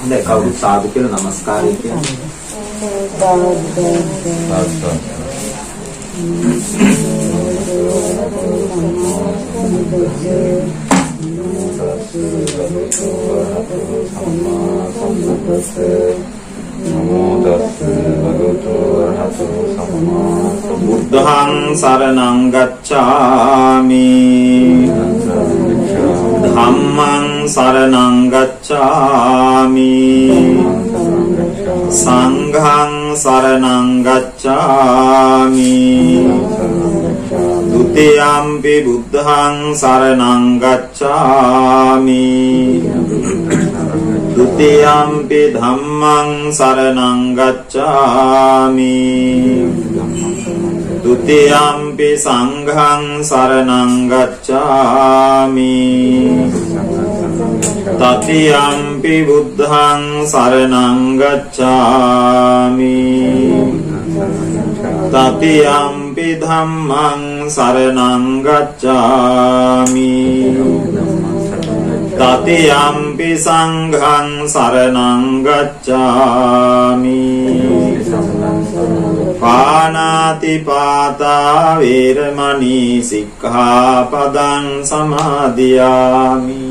හොඳයි කවුරුත් සාදු කියලා නමස්කාරය කියන්නේ. බුද්ධං සරණං ගච්ඡාමි ධම්මං සරණං ගච්ඡාමි සංඝං සරණං ගච්ඡාමි ဒုတိယံ පි බුද්ධං සරණං ගච්ඡාමි ဒုတိယံ පි ධම්මං සරණං ගච්ඡාමි ဒုတိယံ පි සංඝං සරණං ගච්ඡාමි တတိယံ පි බුද්ධං සරණං ගච්ඡාමි တတိယံ පි ධම්මං සරණං ගච්ඡාමි တတိယံ පි සංඝං සරණං ගච්ඡාමි ပါဏာတိပါတာဝေရမဏီសិក្ខាပဒံ සමාදියාමි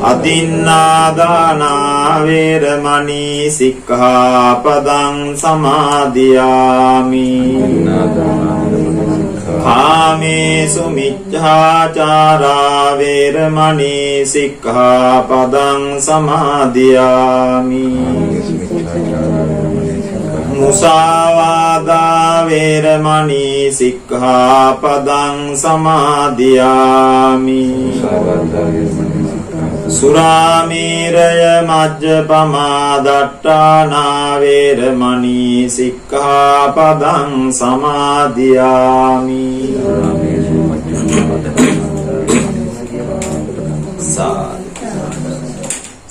อตินนาดานาเวรมณีสิกขาปดังสมาธิยามิภาเมสุมิจฉาจาราเวรมณีสิกขาปดังสมาธิยามิมุสาวาทาเวรมณีสิกขาปดังสมาธิยามิสุรามีรยมัจจปมาดัตตานาเวรมณีสิกขาปดังสมาธิยามิ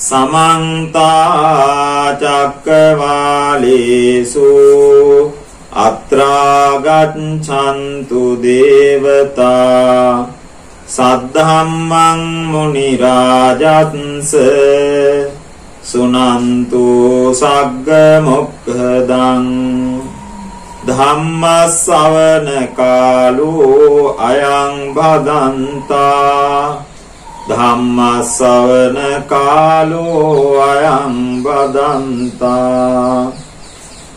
สมังตาจักรวาลีสุอัตรากัจฉันตุเดวตาสัทธัมมังมุนิราจัสสะสุนันตุสักกะมุขดังธัมมัสสวนะกาโลอะยังบาดันตาธัมมัสสวนะกาโลอะยังบาดันตา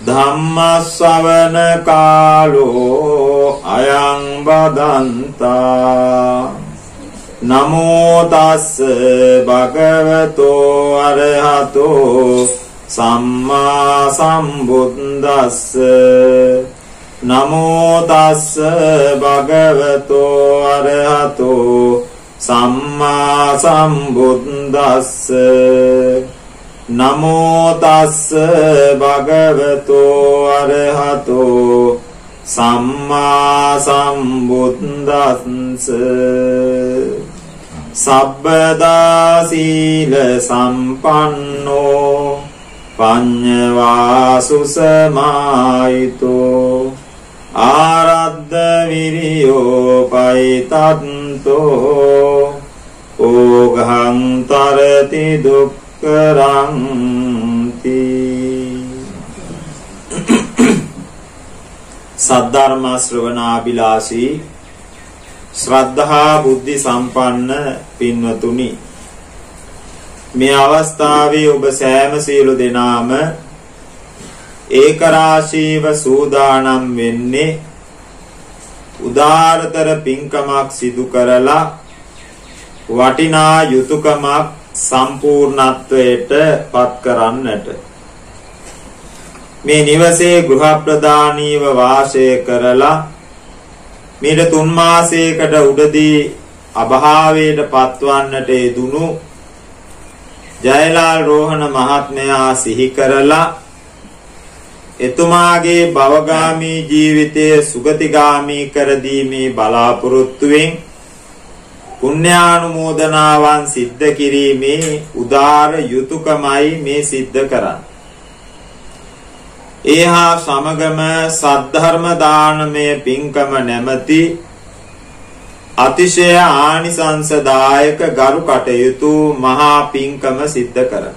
ธัมมัสสวนะกาโลอะยังบาดันตานะโมตัสสะภะคะวะโตอะระหะโตสัมมาสัมพุทธัสสะนะโมตัสสะภะคะวะโตอะระหะโตสัมมาสัมพุทธัสสะนะโมตัสสะภะคะวะโตอะระหะโตสัมมาสัมพุทธัสสะสัพพดาสีลสัมปันโนปัญญวาสุสมายิโตอารัดดวิริโยปัยตันโตโอหังตรติดุกขรังติසද්ධර්ම ශ්‍රවණාබිලාසී ශ්‍රද්ධා බුද්ධි සම්පන්න පින්වතුනි මේ අවස්ථාවේ ඔබ සෑම සියලු දෙනාම ඒකරාශීව සූදානම් වෙන්නේ උදාරතර පින්කමක් සිදු කරලා වටිනා යුතුයකමක් සම්පූර්ණත්වයට පත් කරන්නට මේ නිවසේ ගෘහ ප්‍රදානීව වාසය කරලා මීට 3 මාසයකට උඩදී අභාවයට පත්වන්නට යෙදුණු ජයලාල් රෝහණ මහත්මයා සිහි කරලා එතුමාගේ භවගාමී ජීවිතය සුගතිගාමී කර දීමේ බලාපොරොත්තුවෙන් පුණ්‍යානුමෝදනාවන් සිද්ධ කිරීමේ උදාර යුතුයකමයි මේ සිද්ධ කරන්නේ. ඒහා සමගම සද්ධර්ම දානමය පින්කම නැමැති අතිශය ආනිසංසදායක ගරු කටයුතු මහා පින්කම සිද්ධ කරන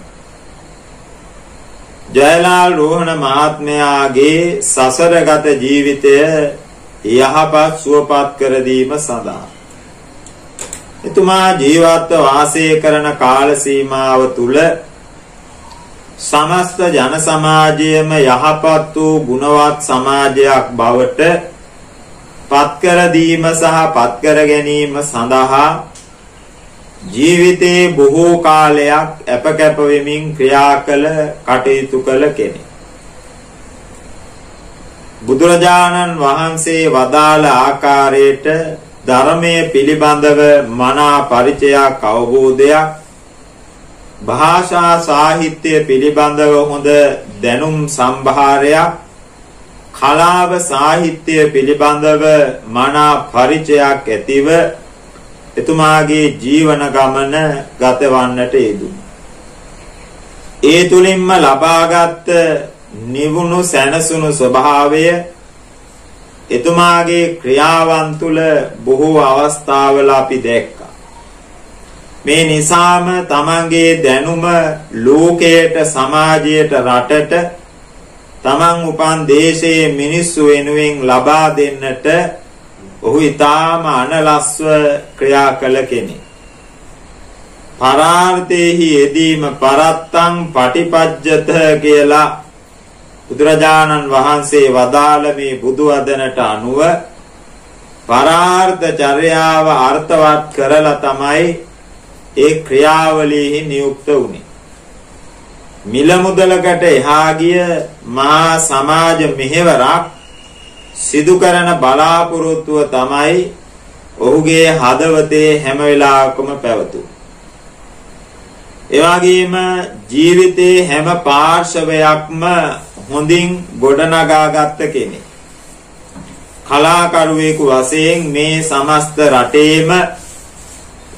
ජයලාල් රෝහණ මහත්මයාගේ සසරගත ජීවිතය යහපත් සුවපත් කර දීම සඳහා එතුමා ජීවත්ව වාසය කරන කාල සීමාව තුල සමස්ත ජන සමාජයේම යහපත් වූ ගුණවත් සමාජයක් බවට පත් කර දීම සහ පත් කර ගැනීම සඳහා ජීවිතේ බොහෝ කාලයක් අපකැප වෙමින් ක්‍රියා කළ කටයුතු කළ කෙනෙක්. බුදුරජාණන් වහන්සේ වදාළ ආකාරයට ධර්මයේ පිළිබඳව මනා පරිචයක් අවබෝධයක් භාෂා සාහිත්‍ය පිළිබඳව හොඳ දැනුම් සම්භාරයක් කලාව සාහිත්‍ය පිළිබඳව මනා පරිචයක් ඇතිව එතුමාගේ ජීවන ගමන ගතවන්නට යෙදුණා. ඒ තුලින්ම ලබාගත් නිවුණු සැනසුණු ස්වභාවය එතුමාගේ ක්‍රියාවන් තුළ බොහෝ අවස්ථාවල අපි දැක්කා. මේ නිසාම තමන්ගේ දැනුම ලෝකයට සමාජයට රටට තමන් උපන් දේශයේ මිනිස්සු වෙනුවෙන් ලබා දෙන්නට ඔහු ඊටාම අනලස්ව ක්‍රියා කළ කෙනෙක්. පරාර්ථේහි යෙදීම පරත්තං පටිපජ්ජත කියලා බුදුරජාණන් වහන්සේ වදාළ මේ බුදු වදනට අනුව පරාර්ථ චර්යාව අර්ථවත් කරලා තමයි ඒ ක්‍රියාවලියෙහි නියුක්ත වුනේ. මිල මුදලකට එහා ගිය මහා සමාජ මෙහෙවරක් සිදු කරන බලාපොරොත්තුව තමයි ඔහුගේ හදවතේ හැම වෙලාවකම පැවතුනේ. ඒ වගේම ජීවිතේ හැම පාර්ශවයක්ම හොඳින් ගොඩනගාගත්ත කෙනෙක්. කලාකරුවෙකු වශයෙන් මේ සමස්ත රටේම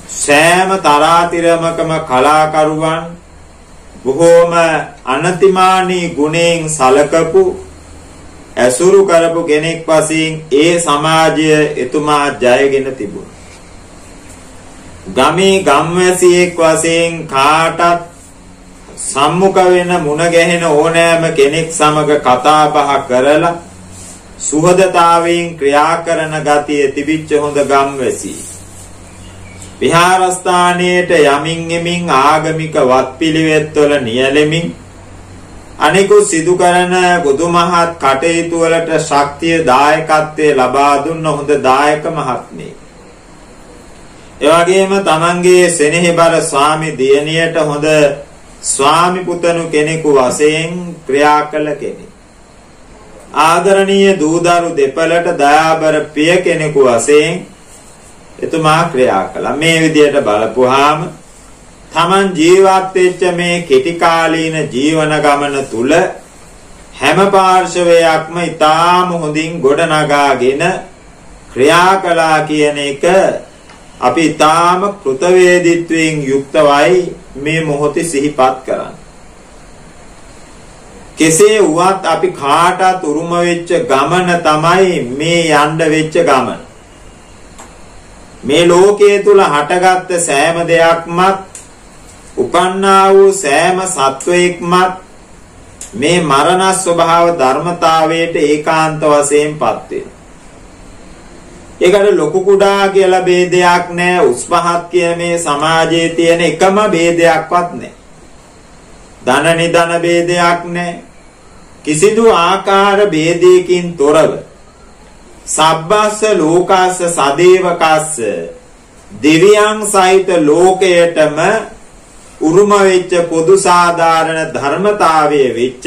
සෑම තරාතිරමකම කලාකරුවන් බොහෝම අනතිමානී ගුණයෙන් සලකපු ඇසුරු කරපු කෙනෙක් වශයෙන් ඒ සමාජය එතුමා ජයගෙන තිබුණා. ගමේ ගම්වැසියෙක් වශයෙන් කාටත් සම්මුඛ වෙන මුණ ගැහෙන ඕනෑම කෙනෙක් සමග කතා බහ කරලා සුහදතාවයෙන් ක්‍රියා කරන ගතිය තිබිච්ච හොඳ ගම්වැසි. විහාරස්ථානයේට යමින් එමින් ආගමික වත්පිළිවෙත්වල නියැලෙමින් අනිකුත් සිදු කරන බුදුමහත් කටයුතු වලට ශක්තිය දායකත්වයේ ලබා දුන්න හොඳ දායක මහත්මයෙක්. ඒ වගේම තමන්ගේ සෙනෙහබර ස්වාමි දියණියට හොඳ ස්වාමි පුතණු කෙනෙකු වශයෙන් ක්‍රියා කළ කෙනෙක්. ආදරණීය දූදරු දෙපළට දයාබර පිය කෙනෙකු වශයෙන් එතුමා ක්‍රියා කළා. මේ විදිහට බලපුවාම තමන් ජීවත් වෙච්ච මේ කෙටි කාලීන ජීවන ගමන තුල හැම පාර්ශවයක්ම ඊටාම හොඳින් ගොඩනගාගෙන ක්‍රියා කළා කියන එක අපි ඊටාම කෘතවේදීත්වයෙන් යුක්තවයි මේ මොහොතේ සිහිපත් කරන්නේ. කෙසේ වුවත් අපි කාටත් උරුම වෙච්ච ගමන තමයි මේ යන්න වෙච්ච ගමන. මේ ලෝකයේ තුල හටගත්ත සෑම දෙයක්මත් උපන්නා වූ සෑම සත්වයක්මත් මේ මරණ ස්වභාව ධර්මතාවයට ඒකාන්ත වශයෙන්පත් වෙනවා. ඒකට ලොකු කුඩා කියලා ભેදයක් නැහැ. උස් පහත් කියන මේ සමාජයේ තියෙන එකම ભેදයක්වත් නැහැ. ධන නිධන ભેදයක් නැහැ. කිසිදු ආකාර ભેදයකින් තොරව සබ්බස්ස ලෝකස්ස සදේවකස්ස දෙවියන් සහිත ලෝකයටම උරුම වෙච්ච පොදු සාධාරණ ධර්මතාවයේ වෙච්ච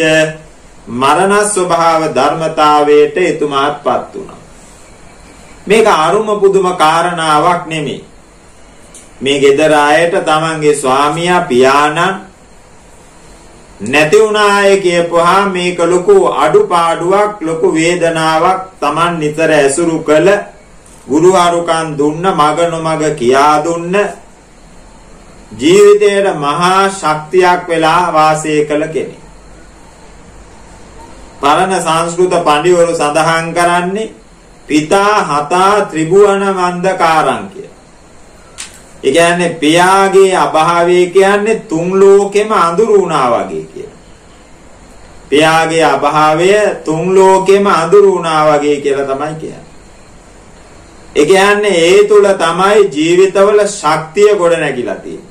මරණ ස්වභාව ධර්මතාවයට එතුමාත්පත් වුණා. මේක අරුම පුදුම කාරණාවක් නෙමෙයි. මේ ගෙදර අයට තමන්ගේ ස්වාමියා පියාණන් නැති වුණාය කියපුවා මේක ලොකු අඩුපාඩුවක්, ලොකු වේදනාවක්. තමන් නිතර ඇසුරු කළ ගුරු අරුකන් දුන්න, මග නොමග කියා දුන්න, ජීවිතයට මහා ශක්තියක් වෙලා වාසය කළ කෙනෙක්. පරණ සංස්කෘත පඬිවරු සඳහන් කරන්නේ පිතා හතා ත්‍රිභුවන වන්දකාරං කිය. ඒ කියන්නේ පියාගේ අභාවය කියන්නේ තුන් ලෝකෙම අඳුරු වුණා වගේ කියලා. පියාගේ අභාවය තුන් ලෝකෙම අඳුරු වුණා වගේ කියලා තමයි කියන්නේ. ඒ කියන්නේ ඒ තුල තමයි ජීවිතවල ශක්තිය ගොඩ නැගිලා තියෙන්නේ.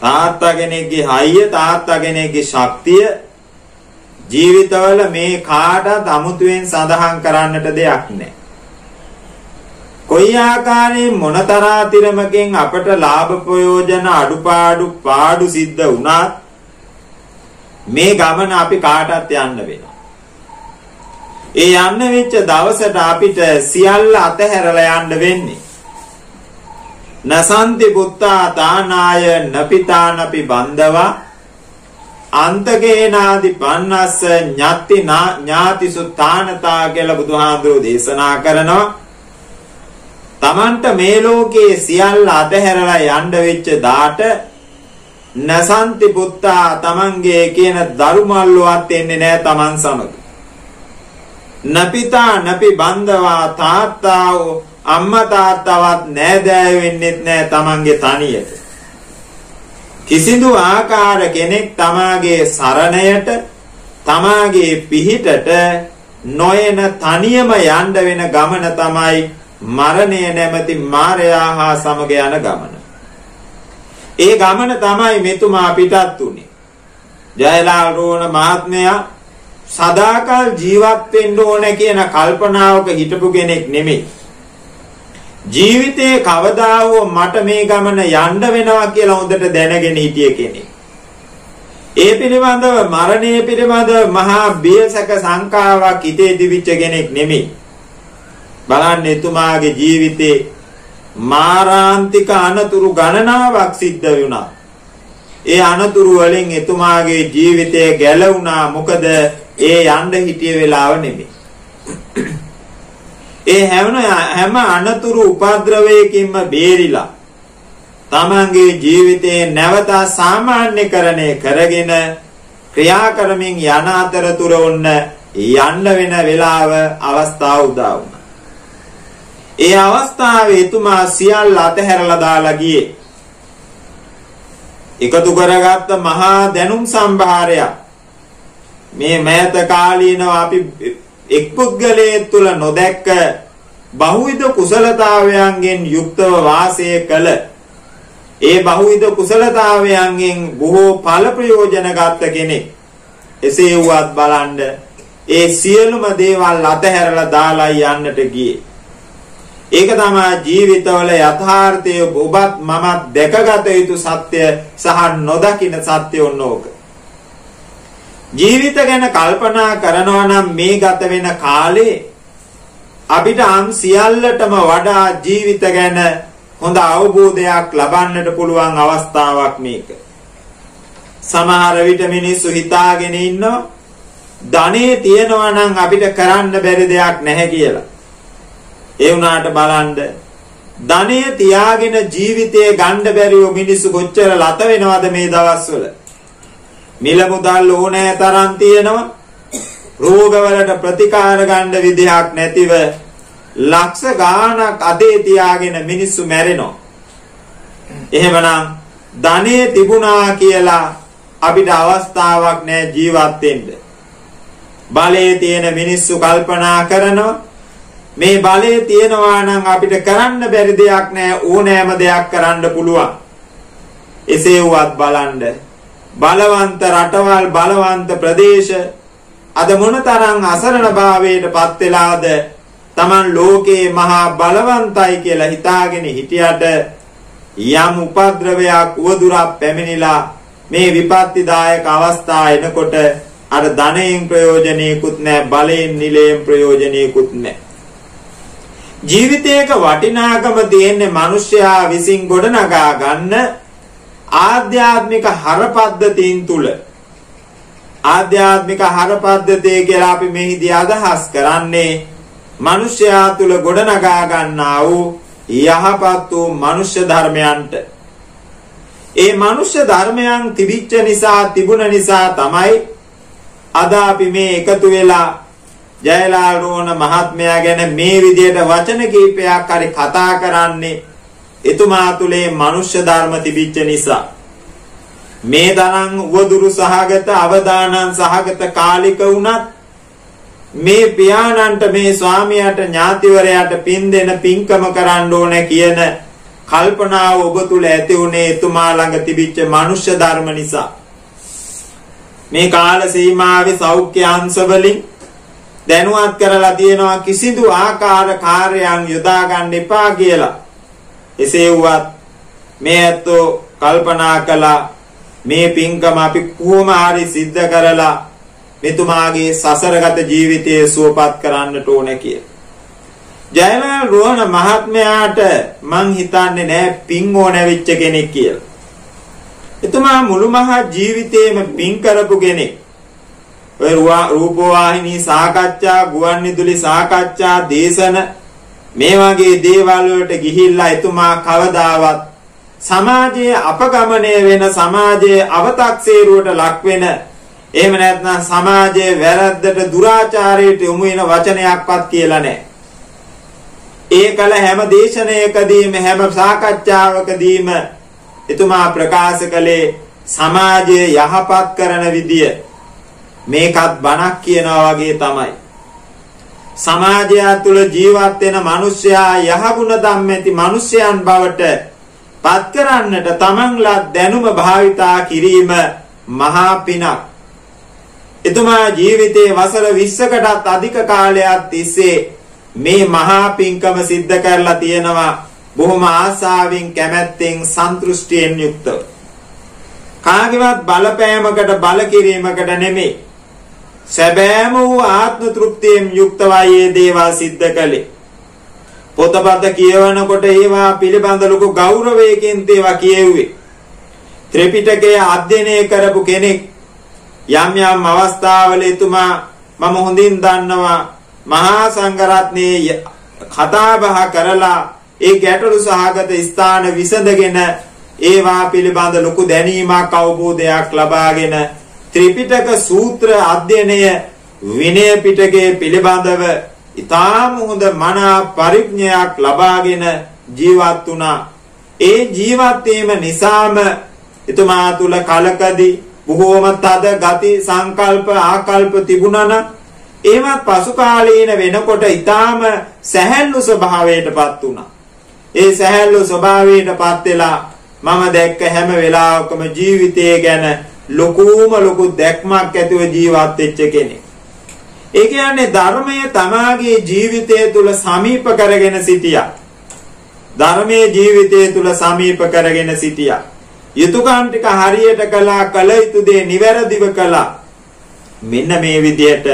තාත්තා කෙනෙක්ගේ හයිය තාත්තා කෙනෙක්ගේ ශක්තිය ජීවිතවල මේ කාටත් අමුතුවෙන් සඳහන් කරන්නට දෙයක් නැහැ. කොයි ආකාරයෙන් මොනතරාතිරමකින් අපට ලාභ ප්‍රයෝජන අඩුපාඩු පාඩු සිද්ධ වුණත් මේ ගමන අපි කාටත් යන්න වෙනවා. ඒ යන්න වෙච්ච දවසට අපිට සියල්ල අතහැරලා යන්න වෙන්නේ. නසන්ති පුත්තා තානාය නපිතානපි බන්දවා අන්තකේනාදි පන්නස්ස ඤත්ති ඥාතිසු තානතා කියලා බුදුහාඳුරෝ දේශනා කරනවා. තමන්ට මේ ලෝකයේ සියල්ල අතහැරලා යන්න වෙච්ච දාට නසන්ති පුත්තා තමන්ගේ කියන දරුමල්ලුවත් එන්නේ නැහැ තමන් සමග. නපිතා නපි බන්දවා තාත්තා අම්මා තාත්තවත් නෑදෑය වෙන්නෙත් නෑ තමන්ගේ තනියට. කිසිදු ආකාර කෙනෙක් තමාගේ සරණයට තමාගේ පිහිටට නොයන තනියම යන්න වෙන ගමන තමයි මරණය නැමැති මාරයා හා සමග යන ගමන. ඒ ගමන තමයි මෙතුමා පිටත් උනේ. ජයලාල් රෝණ මහත්මයා සදාකල් ජීවත් වෙන්න ඕන කියන කල්පනාවක හිටපු කෙනෙක් නෙමෙයි. ජීවිතේ කවදා හෝ මට මේ ගමන යන්න වෙනවා කියලා හොඳට දැනගෙන හිටිය කෙනෙක්. ඒ පිළිබඳව මරණය පිළිබඳව මහා බියසක සංකාවක් හිතේ දිවිච්ච කෙනෙක් නෙමෙයි. බලන්න එතුමාගේ ජීවිතේ මාරාන්තික අනතුරු ගණනාවක් සිද්ධ වුණා. ඒ අනතුරු වලින් එතුමාගේ ජීවිතය ගැලවුණා. මොකද ඒ යන්න හිටිය වෙලාව නෙමෙයි. ඒ හැම අනතුරු උපද්‍රවයකින්ම බේරිලා තමන්ගේ ජීවිතේ නැවත සාමාන්‍යකරණය කරගෙන ක්‍රියා කරමින් යන අතරතුර ඔන්න යන්න වෙන වෙලාව අවස්ථාව උදා වුණා. ඒ අවස්ථාවේ එතුමා සියල්ල අතහැරලා දාලා ගියේ. එකතු කරගත්ත මහා දැනුම් සම්භාරයක් මේ මෑත කාලීනව අපි එක් පුද්ගලයෙක් තුල නොදැක්ක බහුවිධ කුසලතාවයන්ගෙන් යුක්තව වාසය කළ ඒ බහුවිධ කුසලතාවයන්ගෙන් බොහෝ ඵල ප්‍රයෝජන ගත කෙනෙක්. එසේ වුවත් බලන්න ඒ සියලුම දේවල් අතහැරලා දාලා යන්නට ගියේ. ඒක තමයි ජීවිතවල යථාර්ථය ඔබත් මමත් දැකගත යුතු සත්‍ය සහ නොදකින සත්‍ය ඕනෝක. ජීවිත ගැන කල්පනා කරනවා නම් මේ ගත වෙන කාලේ අපිට අන් සියල්ලටම වඩා ජීවිත ගැන හොඳ අවබෝධයක් ලබන්නට පුළුවන් අවස්ථාවක් මේක. සමහර විට මිනිස්සු හිතාගෙන ඉන්නවා ධනෙ තියනවා නම් අපිට කරන්න බැරි දෙයක් නැහැ කියලා. ඒ වුණාට බලන්න ධනෙ තියාගෙන ජීවිතය ගන්න බැරිව මිනිස්සු කොච්චර ලත වෙනවද මේ දවස්වල. මිල මුදල් ඕනෑ තරම් තියෙනවා. රෝගවලට ප්‍රතිකාර ගන්න විදිහක් නැතිව ලක්ෂ ගාණක් අතේ තියාගෙන මිනිස්සු මැරෙනවා. එහෙමනම් ධනෙ තිබුණා කියලා අපිට අවස්ථාවක් නැහැ ජීවත් වෙන්න. බලයේ තියෙන මිනිස්සු කල්පනා කරනවා මේ බලයේ තියෙනවා නම් අපිට කරන්න බැරි දෙයක් නැහැ, ඕනෑම දෙයක් කරන්න පුළුවන්. එසේ වුවත් බලන්න බලවන්ත රටවල් බලවන්ත ප්‍රදේශ අද මොනතරම් අසරණ භාවයට පත් වෙලාද. Taman ලෝකේ මහා බලවන්තයි කියලා හිතාගෙන හිටියට යම් උපද්‍රවයක් උවදුරක් පැමිණිලා මේ විපත්තිදායක අවස්ථා එනකොට අර ධනයෙන් ප්‍රයෝජනෙකුත් නැහැ, බලයෙන් නිලයෙන් ප්‍රයෝජනෙකුත් නැහැ. ජීවිතයක වටිනාකම තියෙන්නේ මිනිසයා විසින් ගොඩනගා ගන්න ආධ්‍යාත්මික හරපද්ධතීන් තුල. ආධ්‍යාත්මික හරපද්ධතිය කියලා අපි මෙහිදී අදහස් කරන්නේ මිනිසයා තුල ගොඩනගා ගන්නා වූ යහපත් වූ මනුෂ්‍ය ධර්මයන්ට. ඒ මනුෂ්‍ය ධර්මයන් තිබිච්ච නිසා තිබුණ නිසා තමයි අද අපි මේ එකතු වෙලා ජයලාල් රෝහණ මහත්මයා ගැන මේ විදියට වචන කීපයක් හරි කතා කරන්නේ එතුමා තුලේ මනුෂ්‍ය ධර්ම තිබිච්ච නිසා. මේ තරම් උවදුරු සහගත අවදානං සහගත කාලික වුණත් මේ පියාණන්ට මේ ස්වාමියාට ඥාතිවරයාට පින් දෙන පින්කම කරන්න ඕන කියන කල්පනාව ඔබ තුල ඇති උනේ එතුමා ළඟ තිබිච්ච මනුෂ්‍ය ධර්ම නිසා. මේ කාල සීමාවේ සෞඛ්‍ය අංශ වලින් දැනුවත් කරලා තියෙනවා කිසිදු ආකාර කාර්යයන් යොදා ගන්න එපා කියලා. එසේ වුවත් මේ ඇත්තෝ කල්පනා කළා මේ පින්කම අපි කොහොම හරි සිද්ධ කරලා මෙතුමාගේ සසරගත ජීවිතය සුවපත් කරන්නට ඕනේ කියලා. ජයලාල් රෝහණ මහත්මයාට මං හිතන්නේ නෑ පින් ඕනැවිච්ච කෙනෙක් කියලා. එතුමා මුළු මහත් ජීවිතේම පින් කරපු කෙනෙක්. ඔය රූපවාහිනී සාකච්ඡා, ගුවන්විදුලි සාකච්ඡා, දේශන මේ වගේ දේවල් වලට ගිහිල්ලා එතුමා කවදාවත් සමාජයේ අපගමනය වෙන, සමාජයේ අවතක්සේරුවට ලක් වෙන, එහෙම නැත්නම් සමාජයේ වැරද්දට දුරාචාරයට යොමු වෙන වචනයක්වත් කියලා නැහැ. ඒ කල හැම දේශනයකදීම හැම සාකච්ඡාවකදීම එතුමා ප්‍රකාශ කළේ සමාජයේ යහපත් කරන විදිය. මේකත් බණක් කියනවා වගේ තමයි. සමාජය තුළ ජීවත් වෙන මිනිසයා යහගුණ ධම්මැති මිනිසයන් බවට පත් කරන්නට තමන්ලා දැනුම භාවිතා කිරීම මහා පිනක්. එතුමා ජීවිතේ වසර 20කටත් අධික කාලයක් තිස්සේ මේ මහා පින්කම සිද්ධ කරලා තියෙනවා බොහොම ආසාවෙන්, කැමැත්තෙන්, සන්තුෂ්ටියෙන් යුක්තව. කාගේවත් බලපෑමකට බල කිරීමකට නෙමෙයි. සැබෑම වූ ආත්ම තෘප්තියෙන් යුක්තවයි මේ දේවල් සිද්ධ කළේ. පොතපත කියවනකොට ඒවා පිළිබඳ ලොකු ගෞරවයකින් ඒවා කියෙව්වේ. ත්‍රිපිටකය අධ්‍යයනය කරපු කෙනෙක්. යම් යම් අවස්ථාවල එතුමා මම හොඳින් දන්නවා මහා සංඝරත්නයේ කතා බහ කරලා ඒ ගැටලු සහගත ස්ථාන විසඳගෙන ඒවා පිළිබඳ ලොකු දැනීමක්, අවබෝධයක් ලබාගෙන ත්‍රිපිටක සූත්‍ර අධ්‍යයනය, විනය පිටකයේ පිළිබඳව ඊටාම හොඳ මනා පරිඥයක් ලබාගෙන ජීවත් වුණා. ඒ ජීවත් වීම නිසාම එතුමා තුල කලකදී බොහෝම තද ගති, සංකල්ප, ආකල්ප තිබුණා නම් ඒවත් පසු කාලීන වෙනකොට ඊටාම සැහැල්ලු ස්වභාවයටපත් වුණා. ඒ සැහැල්ලු ස්වභාවයටපත් වෙලා මම දැක්ක හැම වෙලාවකම ජීවිතය ගැන ලොකු දැක්මක් ඇතිව ජීවත් වෙච්ච කෙනෙක්. ඒ කියන්නේ ධර්මය තමාගේ ජීවිතය තුල සමීප කරගෙන සිටියා. ධර්මයේ ජීවිතය තුල සමීප කරගෙන සිටියා. යුතුයකම් ටික හරියට කළා, කළ යුතු දේ නිවැරදිව කළා. මෙන්න මේ විදිහට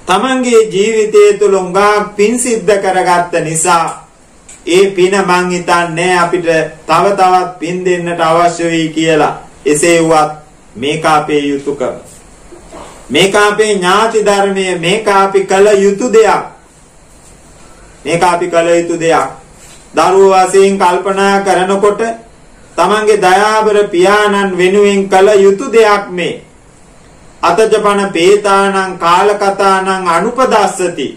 තමන්ගේ ජීවිතය තුල උඟා පින් සිද්ධ කරගත්ත නිසා ඒ පින මං හිතන්නේ අපිට තව තවත් පින් දෙන්නට අවශ්‍ය වෙයි කියලා. එසේ වුවත් මේක අපේ යුතුයකම. මේක අපේ ඥාති ධර්මයේ, මේක අපි කළ යුතු දෙයක්. මේක අපි කළ යුතු දෙයක්. දරුවෝ වශයෙන් කල්පනා කරනකොට තමන්ගේ දයාබර පියාණන් වෙනුවෙන් කළ යුතු දෙයක් මේ. අතජපන පේතානං කාලකතානං අනුපදස්සති.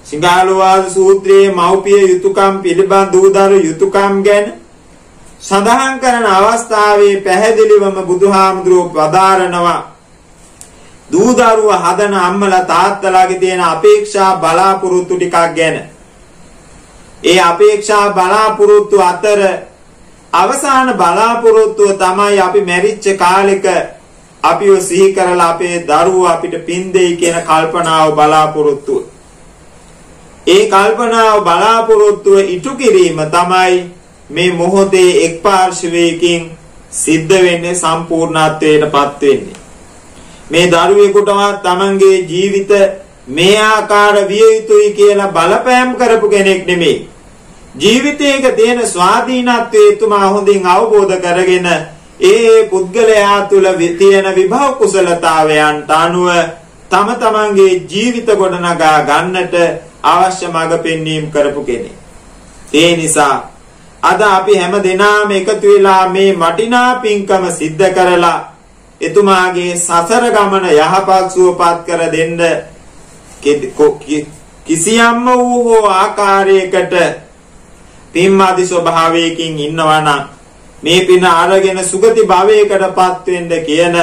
සිංහලවාද සූත්‍රයේ මෞපිය යුතුයකම් පිළිබඳ දූදරු යුතුයකම් ගැන සඳහන් කරන අවස්ථාවේ පැහැදිලිවම බුදුහාමුදුරුවෝ වදාරනවා දූදරුව හදන අම්මලා තාත්තලාගේ තියෙන අපේක්ෂා බලාපොරොත්තු ටිකක් ගැන. ඒ අපේක්ෂා බලාපොරොත්තු අතර අවසාන බලාපොරොත්තුව තමයි අපි මැරිච්ච කාලෙක අපිව සිහි කරලා අපේ දරුවෝ අපිට පින් දෙයි කියන කල්පනාව බලාපොරොත්තුව. ඒ කල්පනාව බලාපොරොත්තුව ඉටු කිරීම තමයි මේ මොහොතේ එක් පාර්ශවයකින් සිද්ධ වෙන්නේ, සම්පූර්ණත්වයටපත් වෙන්නේ. මේ දරුවෙකුටවත් තමන්ගේ ජීවිත මේ ආකාර විය යුතුයි කියලා බලපෑම් කරපු කෙනෙක් නෙමෙයි. ජීවිතයක තියෙන ස්වාධීනත්වයේ එතුමා හොඳින් අවබෝධ කරගෙන ඒ පුද්ගලයා තුළ තියෙන විභව කුසලතාවයන්ට අනුව තම තමන්ගේ ජීවිත ගොඩනගා ගන්නට අවශ්‍ය මඟ පෙන්වීම කරපු කෙනෙක්. ඒ නිසා අද අපි හැම දිනම එකතු වෙලා මේ වටිනා පින්කම සිද්ධ කරලා එතුමාගේ සසර ගමන යහපත් සුවපත් කර දෙන්න කිසියම්ම වූ ආකාරයකට පින්මාදි ස්වභාවයකින් ඉන්නවා නම් මේ පින අරගෙන සුගති භවයකටපත් වෙන්න කියන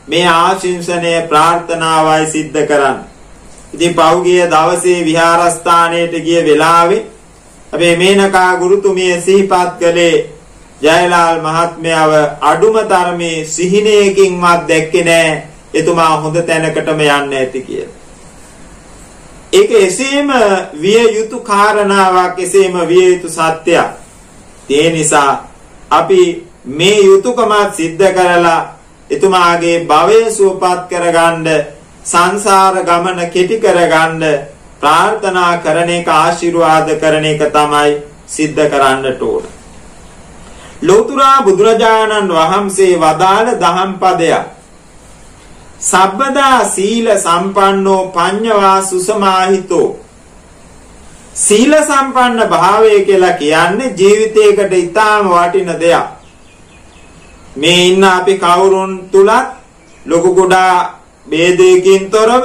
මේ ආශිංසනය ප්‍රාර්ථනාවයි සිද්ධ කරන්නේ. ඉතින් පෞගිය දවසේ විහාරස්ථානයට ගිය වෙලාවේ අපේ මේනකා ගුරුතුමිය සිහිපත් කළේ ජයලාල් මහත්මයාව අඩුම තරමේ සිහිනයකින්වත් දැක්කේ නෑ එතුමා හොඳ තැනකටම යන්න ඇති කියලා. ඒක එසේම විය යුතු කාරණාවක්, එසේම විය යුතු සත්‍යයක්. ඒ නිසා අපි මේ යුතුයකම සිද්ධ කරලා එතුමාගේ භවය සුවපත් කරගන්න, සංසාර ගමන කෙටි කරගන්න ප්‍රාර්ථනා කරන එක, ආශිර්වාද කරන එක තමයි සිද්ධ කරන්නට ඕන. ලෝතුරා බුදුරජාණන් වහන්සේ වදාළ දහම් පදයක්. සබ්බදා සීල සම්පන්නෝ පඤ්ඤවා සුසමාහිතෝ. සීල සම්පන්න භාවය කියලා කියන්නේ ජීවිතයකට ඊටාම වටින දෙයක්. මේ ඉන්න අපි කවුරුන් තුලත් ලොකු කුඩා ભેදයකින් තොරව,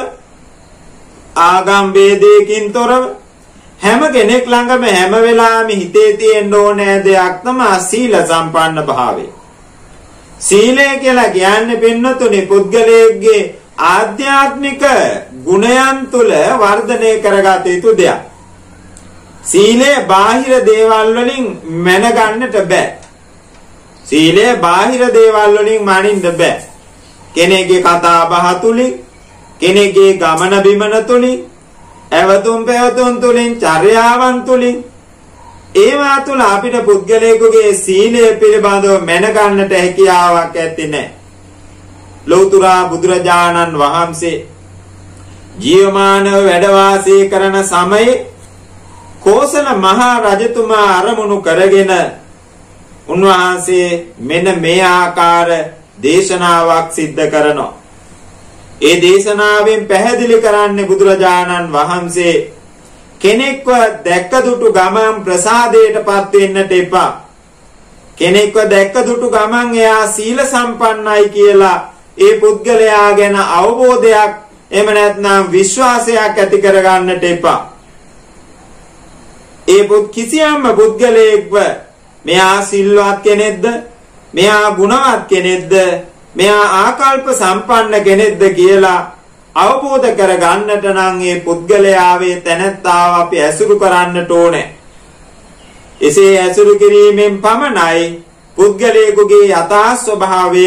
ආගම් ભેදයකින් තොරව හැම කෙනෙක් ළඟම හැම වෙලාවෙම හිතේ තියෙන්න ඕනෑ දෙයක් තමයි සීල සම්පන්න භාවය. සීලය කියලා කියන්නේ පින්නතුනේ පුද්ගලයෙක්ගේ ආධ්‍යාත්මික ගුණයන් තුල වර්ධනය කරගත යුතු දෙයක්. සීලය බාහිර දේවල් වලින් මැනගන්නට බෑ. සීලය බාහිර දේවල් වලින් මනින්න බෑ. කෙනෙක්ගේ කතා බහ තුලින්, කෙනෙක්ගේ ගමන බිමන තුලින්, ඇවතුම් පැවතුම් තුලින්, චර්යාවන් තුලින් ඒවා තුල අපිට පුද්ගලයෙකුගේ සීලය පිළිබඳව මැනගන්නට හැකියාවක් ඇත්තේ නැහැ. ලෞතුරා බුදුරජාණන් වහන්සේ ජීවමානව වැඩ වාසය කරන සමයේ කෝසල මහා රජතුමා අරමුණු කරගෙන උන්වහන්සේ මෙන්න මේ ආකාර දේශනාවක් සිද්ධ කරනවා. ඒ දේශනාවෙන් පැහැදිලි කරන්නේ බුදුරජාණන් වහන්සේ කෙනෙක්ව දැක්ක දුටු ගමන් ප්‍රසාදයටපත් වෙන්නට එපා. කෙනෙක්ව දැක්ක දුටු ගමන් එයා සීල සම්පන්නයි කියලා ඒ පුද්ගලයා ගැන අවබෝධයක් එහෙම නැත්නම් විශ්වාසයක් ඇති කරගන්නට එපා. ඒ කිසියම්ම පුද්ගලයෙක්ව මෙයා සිල්වත් කෙනෙක්ද, මෙයා ගුණවත් කෙනෙක්ද, මෙයා ආකල්ප සම්පන්න කෙනෙක්ද කියලා අවබෝධ කරගන්නට නම් ඒ පුද්ගලයාවේ තැනැත්තාව අපි ඇසුරු කරන්නට ඕනේ. එසේ ඇසුරු කිරීමෙන් පමණයි පුද්ගලයෙකුගේ යථා ස්වභාවය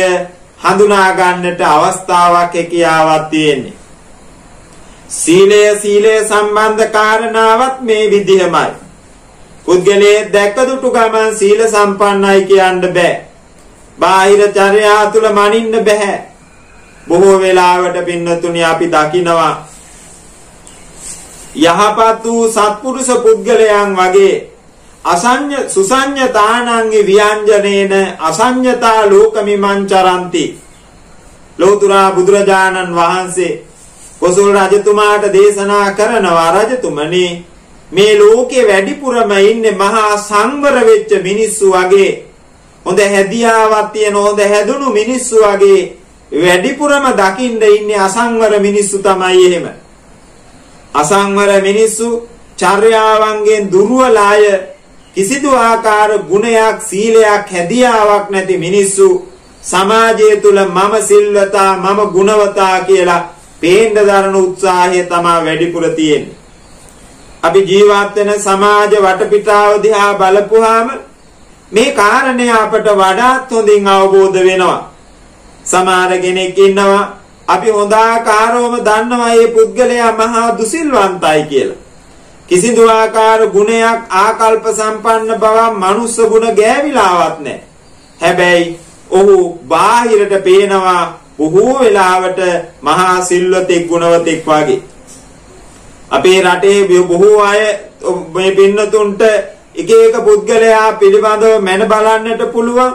හඳුනා ගන්නට අවස්ථාවක් හැකියාවක් තියෙන්නේ. සීලය සම්බන්ධ කාරණාවත් මේ විදිහමයි. පුද්ගලයෙක් දැක්ක දුටු ගමන් සීල සම්පන්නයි කියන්න බෑ. බාහිර චර්යා තුල මනින්න බෑ. බොහෝ වෙලාවට පින්නතුනි අපි දකිනවා යහපත් වූ සත්පුරුෂ පුද්ගලයන් වගේ අසඤ්ඤ සුසඤ්ඤතානංගි ව්‍යංජනේන අසඤ්ඤතා ලෝකමිමංචරಂತಿ. ලෝතුරා බුදුරජාණන් වහන්සේ කොසල් රජතුමාට දේශනා කරනවා, රජතුමනි මේ ලෝකේ වැඩිපුරම ඉන්නේ මහා සංවර වෙච්ච මිනිස්සු වගේ, හොඳ හැදියාවක් තියෙන හොඳ හැදුණු මිනිස්සු වගේ වැඩිපුරම දකින්න ඉන්නේ අසංවර මිනිස්සු තමයි. එහෙම අසංවර මිනිස්සු චර්යාවන්ගෙන් දුර්වල අය, කිසිදු ආකාර ගුණයක් සීලයක් හැදියාවක් නැති මිනිස්සු සමාජය තුල මම සිල්වතා මම ගුණවතා කියලා පේන්න දරන උත්සාහය තමයි වැඩිපුර තියෙන්නේ. අපි ජීවත් වෙන සමාජ වටපිටාව දිහා බලපුවාම මේ කාරණේ අපට වඩාත් හොඳින් අවබෝධ වෙනවා. සමහර කෙනෙක් ඉන්නවා අපි හොඳාකාරවම දන්නවා මේ පුද්ගලයා මහා දුසිල්වන්තයි කියලා. කිසිදු ආකාර ගුණයක් ආකල්ප සම්පන්න බව මනුස්ස ගුණ ගෑවිලාවත් නැහැ. හැබැයි ඔහු බාහිරට පේනවා බොහෝ වෙලාවට මහා සිල්වතෙක් ගුණවතෙක් වගේ. අපේ රටේ බොහෝ අය මේ පින්නතුන්ට එක එක පුද්ගලයා පිළිබඳව මැන බලන්නට පුළුවන්.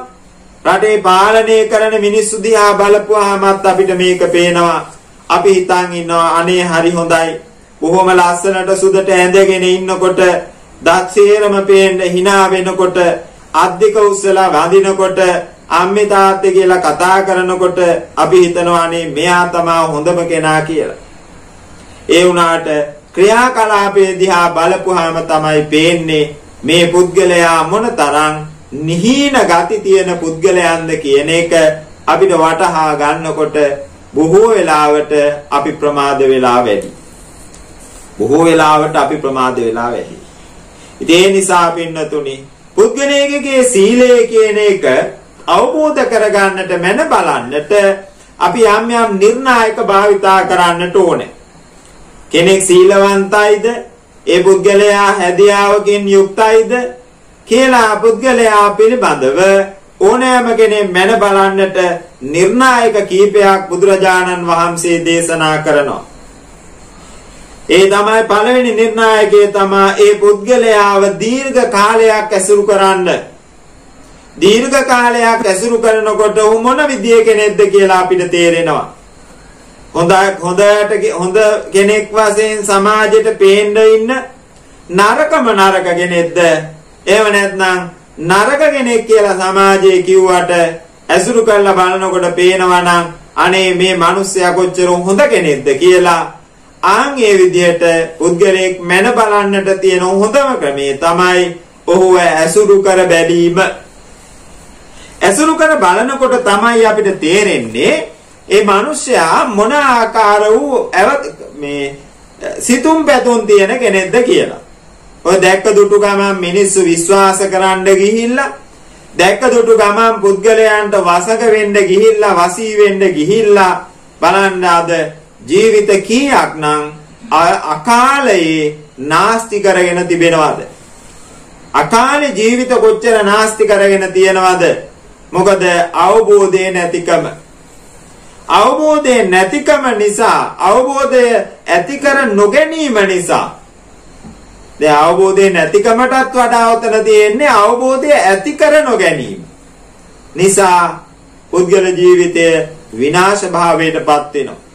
රටේ පාලනය කරන මිනිස්සු දිහා බලපුවාමත් අපිට මේක පේනවා. අපි හිතන් ඉන්නවා අනේ හරි හොඳයි, බොහොම ලස්සනට සුදට ඇඳගෙන ඉන්නකොට දක්ෂේරම පේන්න hina වෙනකොට අද්දික උස්සලා වඳිනකොට අම්මේ තාත්තේ කියලා කතා කරනකොට අපි හිතනවා අනේ මෙයා තමයි හොඳම කෙනා කියලා. ඒ වුණාට ක්‍රියාකලාපයේ දිහා බලපුවාම තමයි පේන්නේ මේ පුද්ගලයා මොනතරම් නිහීන ගති තියෙන පුද්ගලයන්ද කියන එක අපිට වටහා ගන්නකොට බොහෝ වෙලාවට අපි ප්‍රමාද වෙලා වැඩි. බොහෝ වෙලාවට අපි ප්‍රමාද වෙලා වැඩි. ඒ නිසා පින්නතුනි පුද්ගලයෙකුගේ සීලය කියන එක අවබෝධ කරගන්නට මන බලන්නට අපි යම් යම් නිර්ණායක භාවිතා කරන්නට ඕනේ. කෙනෙක් සීලවන්තයිද? ඒ පුද්ගලයා හැදියාවකින් යුක්තයිද? කියලා පුද්ගලයා පිළිබඳව ඕනෑම කෙනෙක් මන බලන්නට නිර්ණායක කීපයක් බුදුරජාණන් වහන්සේ දේශනා කරනවා. ඒ තමයි පළවෙනි නිර්ණායකය තමයි ඒ පුද්ගලයාව දීර්ඝ කාලයක් ඇසුරු කරන්න. දීර්ඝ කාලයක් ඇසුරු කරනකොට ඔහු මොන විදිය කෙනෙක්ද කියලා අපිට තේරෙනවා. හොඳ කෙනෙක් වශයෙන් සමාජයට පේන්න ඉන්න නරකම නරක කෙනෙක්ද? එහෙම නැත්නම් නරක කෙනෙක් කියලා සමාජයේ කිව්වට ඇසුරු කරලා බලනකොට පේනවා නම් අනේ මේ මිනිස්සයා කොච්චර හොඳ කෙනෙක්ද කියලා. ආන් ඒ විදිහට පුද්ගලයෙක් මන බලන්නට තියෙන හොඳම ක්‍රමය තමයි ඔහුව ඇසුරු කර බැලීම. ඇසුරු කර බලනකොට තමයි අපිට තේරෙන්නේ ඒ මිනිස්සයා මොන ආකාර වූ මේ සිතුම් පැතුම් තියෙන කෙනෙක්ද කියලා. ඔය දැක්ක දුටු ගමන් මිනිස්සු විශ්වාස කරන්න ගිහිල්ලා දැක්ක දුටු ගමන් පුද්ගලයන්ට වසඟ වෙන්න ගිහිල්ලා වසී වෙන්න ගිහිල්ලා බලන්න අද ජීවිත කීයක් නම් අකාලයේ නාස්ති කරගෙන තිබෙනවද? අකාලේ ජීවිත කොච්චර නාස්ති කරගෙන තියනවද? මොකද අවබෝධය නැතිකම. අවබෝධය නැතිකම නිසා අවබෝධය ඇති කර නොගැනීම නිසා දැන් අවබෝධය නැතිකමටත් වඩා උතන තියෙන්නේ අවබෝධය ඇති කර නොගැනීම නිසා පුද්ගල ජීවිතය විනාශ භාවයටපත් වෙනවා.